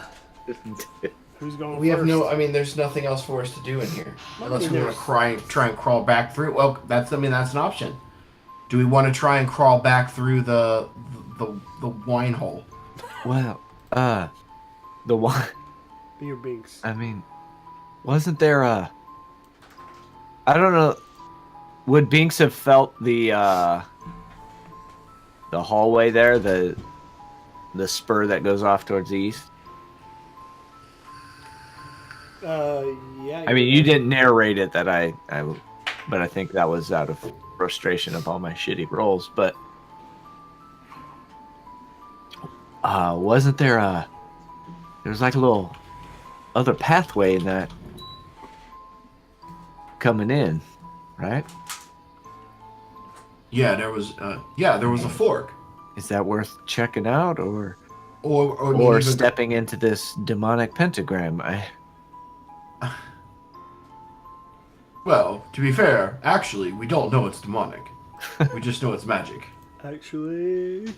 Who's going We first? have no, I mean, there's nothing else for us to do in here. I Unless mean, we want to there's- try and crawl back through. Well, that's an option. Do we want to try and crawl back through the wine hole? Well, the one. Be your binks. I mean, wasn't there a? I don't know. Would Binks have felt the hallway there, the spur that goes off towards the east? Yeah. I mean, you didn't narrate it that but I think that was out of frustration of all my shitty rolls. But wasn't there there's like a little other pathway in that coming in, right? Yeah, there was a fork. Is that worth checking out, or Or or even- stepping into this demonic pentagram? Well, to be fair, actually, we don't know it's demonic. We just know it's magic. Actually.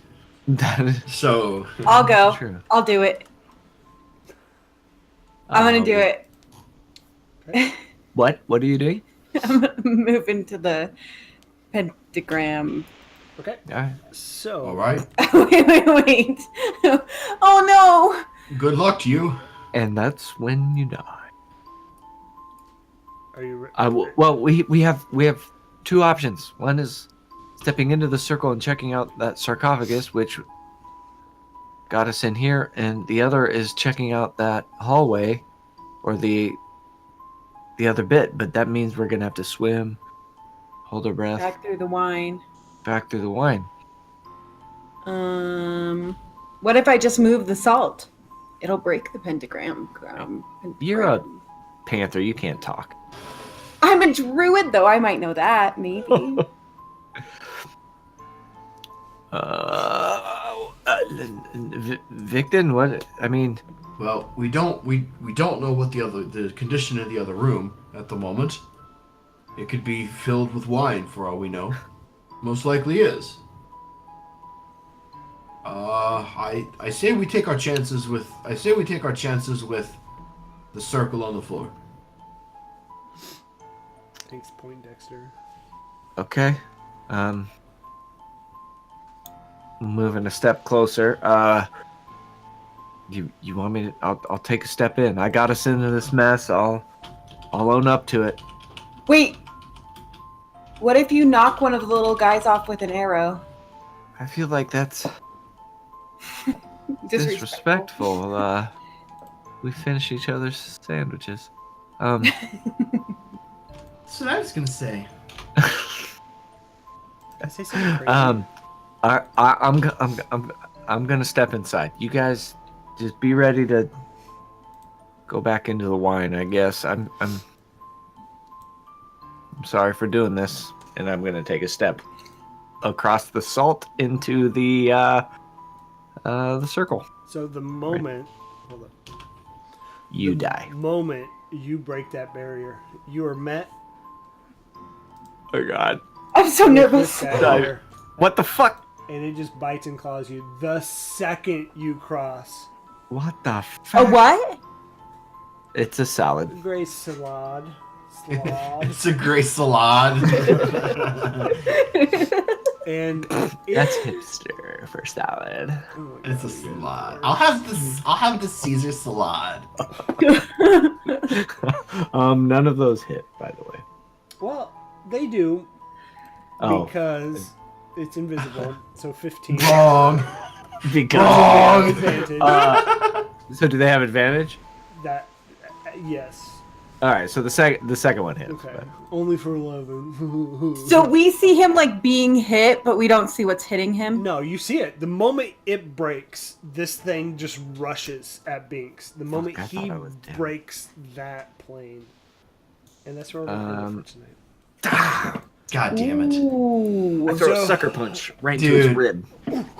That is So, I'll go. true. I'll do it. I'm gonna do it. What? What are you doing? I'm moving to the pentagram. Okay. All right. So. All right. Wait. Oh Good luck to you. And that's when you die. Are you? Well, we have two options. One is stepping into the circle and checking out that sarcophagus, which got us in here, and the other is checking out that hallway, or the other bit. But that means we're gonna have to swim, hold our no! breath, Back through the wine. back through the wine. What if I just move the salt? It'll break the pentagram. You're a panther. You can't talk. I'm a druid, though. I might know that, maybe. Victon, what? I mean, Well, we don't know what the condition of the other room at the moment. It could be filled with wine for all we know. Most likely is. I say we take our chances with the circle on the floor. Thanks, Poindexter. okay. Moving a step closer. You want me to? I'll take a step in. I got us into this mess. I'll own up to it. Wait. What if you knock one of the little guys off with an arrow? I feel like that's disrespectful. We finish each other's sandwiches. That's what I was gonna say. I say something crazy. I'm gonna step inside. You guys just be ready to go back into the wine. I guess I'm sorry for doing this, and I'm gonna take a step across the salt into the circle. So the moment, hold up. You The die. moment you break that barrier, you are met. Oh God! I'm so with nervous. this guy here, What the fuck? and it just bites and claws you the second you cross. What the A fuck? what? It's a salad. Grace salad. It's a gray salad. And That's hipster for salad. oh my It's a God, salad. I'll have the Caesar salad. None of those hit, by the way. Well, they do Oh, because it's invisible. So 15. Wrong. because Wrong. Advantage. So do they have advantage? That yes. All right, so the second one hits. Okay. but- Only for 11. So we see him like being hit, but we don't see what's hitting him. No, you see it. The moment it breaks, this thing just rushes at Binks. The moment I he thought I was down. breaks that plane. And that's where we're going for tonight. God damn it. Ooh. I throw So- a sucker punch right to Dude. his rib.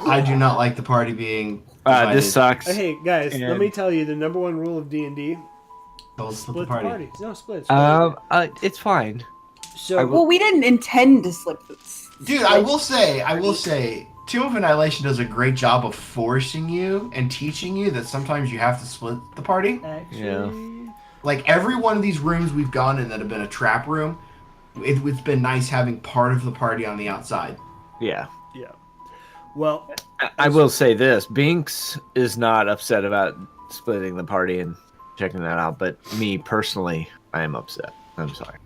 I do not like the party being This sucks. Hey guys, let And- me tell you the number one rule of D&D: Don't split the party. No, split. It's fine. So I will- Well, we didn't intend to slip this. Dude, I will say, Tomb of Annihilation does a great job of forcing you and teaching you that sometimes you have to split the party. actually, Yeah. Like every one of these rooms we've gone in that have been a trap room, it's been nice having part of the party on the outside. Yeah. yeah. Well, I will say this: Binks is not upset about splitting the party and checking that out, but me personally, I am upset. I'm sorry.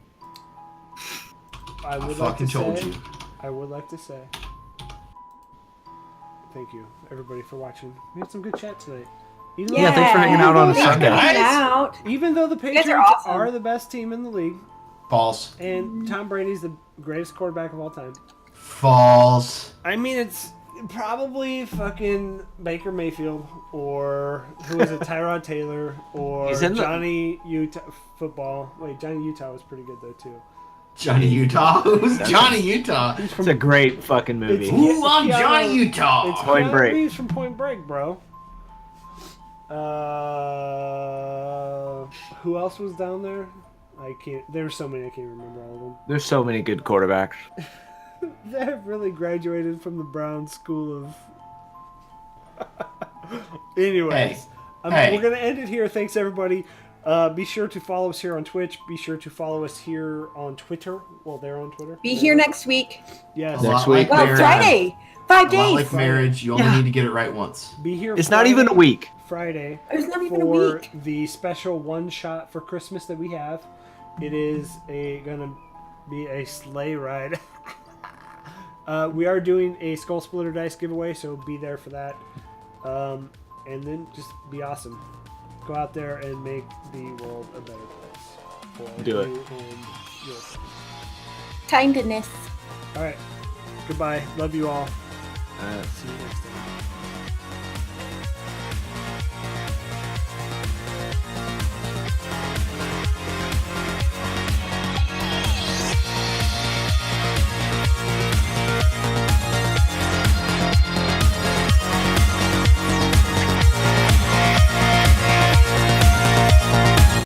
I I would like fucking to told say, you. I would like to say, thank you everybody for watching. We had some good chat tonight. Even Yeah, thanks for hanging out on a Thanks for Sunday. hanging out. Even though the guys are Patriots awesome. are the best team in the league, False. and Tom Brady's the greatest quarterback of all time. False. I mean, it's probably fucking Baker Mayfield or who is it, Tyrod Taylor or He's in the- Johnny Utah football. Wait, Johnny Utah was pretty good though too. Johnny Utah. Who's Johnny Utah? It's a great fucking movie. It's- Ooh, I'm Keanu- Johnny Utah. It's Point Keanu Break. Reeves from Point Break, bro. Who else was down there? I can't. There's so many I can't remember all of them. There's so many good quarterbacks. They've really graduated from the Brown School of. Anyways, Hey. we're gonna end it here. Thanks everybody. Be sure to follow us here on Twitch. Be sure to follow us here on Twitter. Well, they're on Twitter. Be here next week. Yes. Next week. Like Well, Friday. 5 A lot days. like marriage, you only Yeah. need to get it right once. Be here. It's not even a week. Friday. It's not even a For week. the special one shot for Christmas that we have. It is gonna be a sleigh ride. We are doing a Skull Splitter Dice giveaway, so be there for that. And then just be awesome. Go out there and make the world a better place. For Do it. you and your friends. Kindness. All right. Goodbye. Love you all. Uh, See you next time.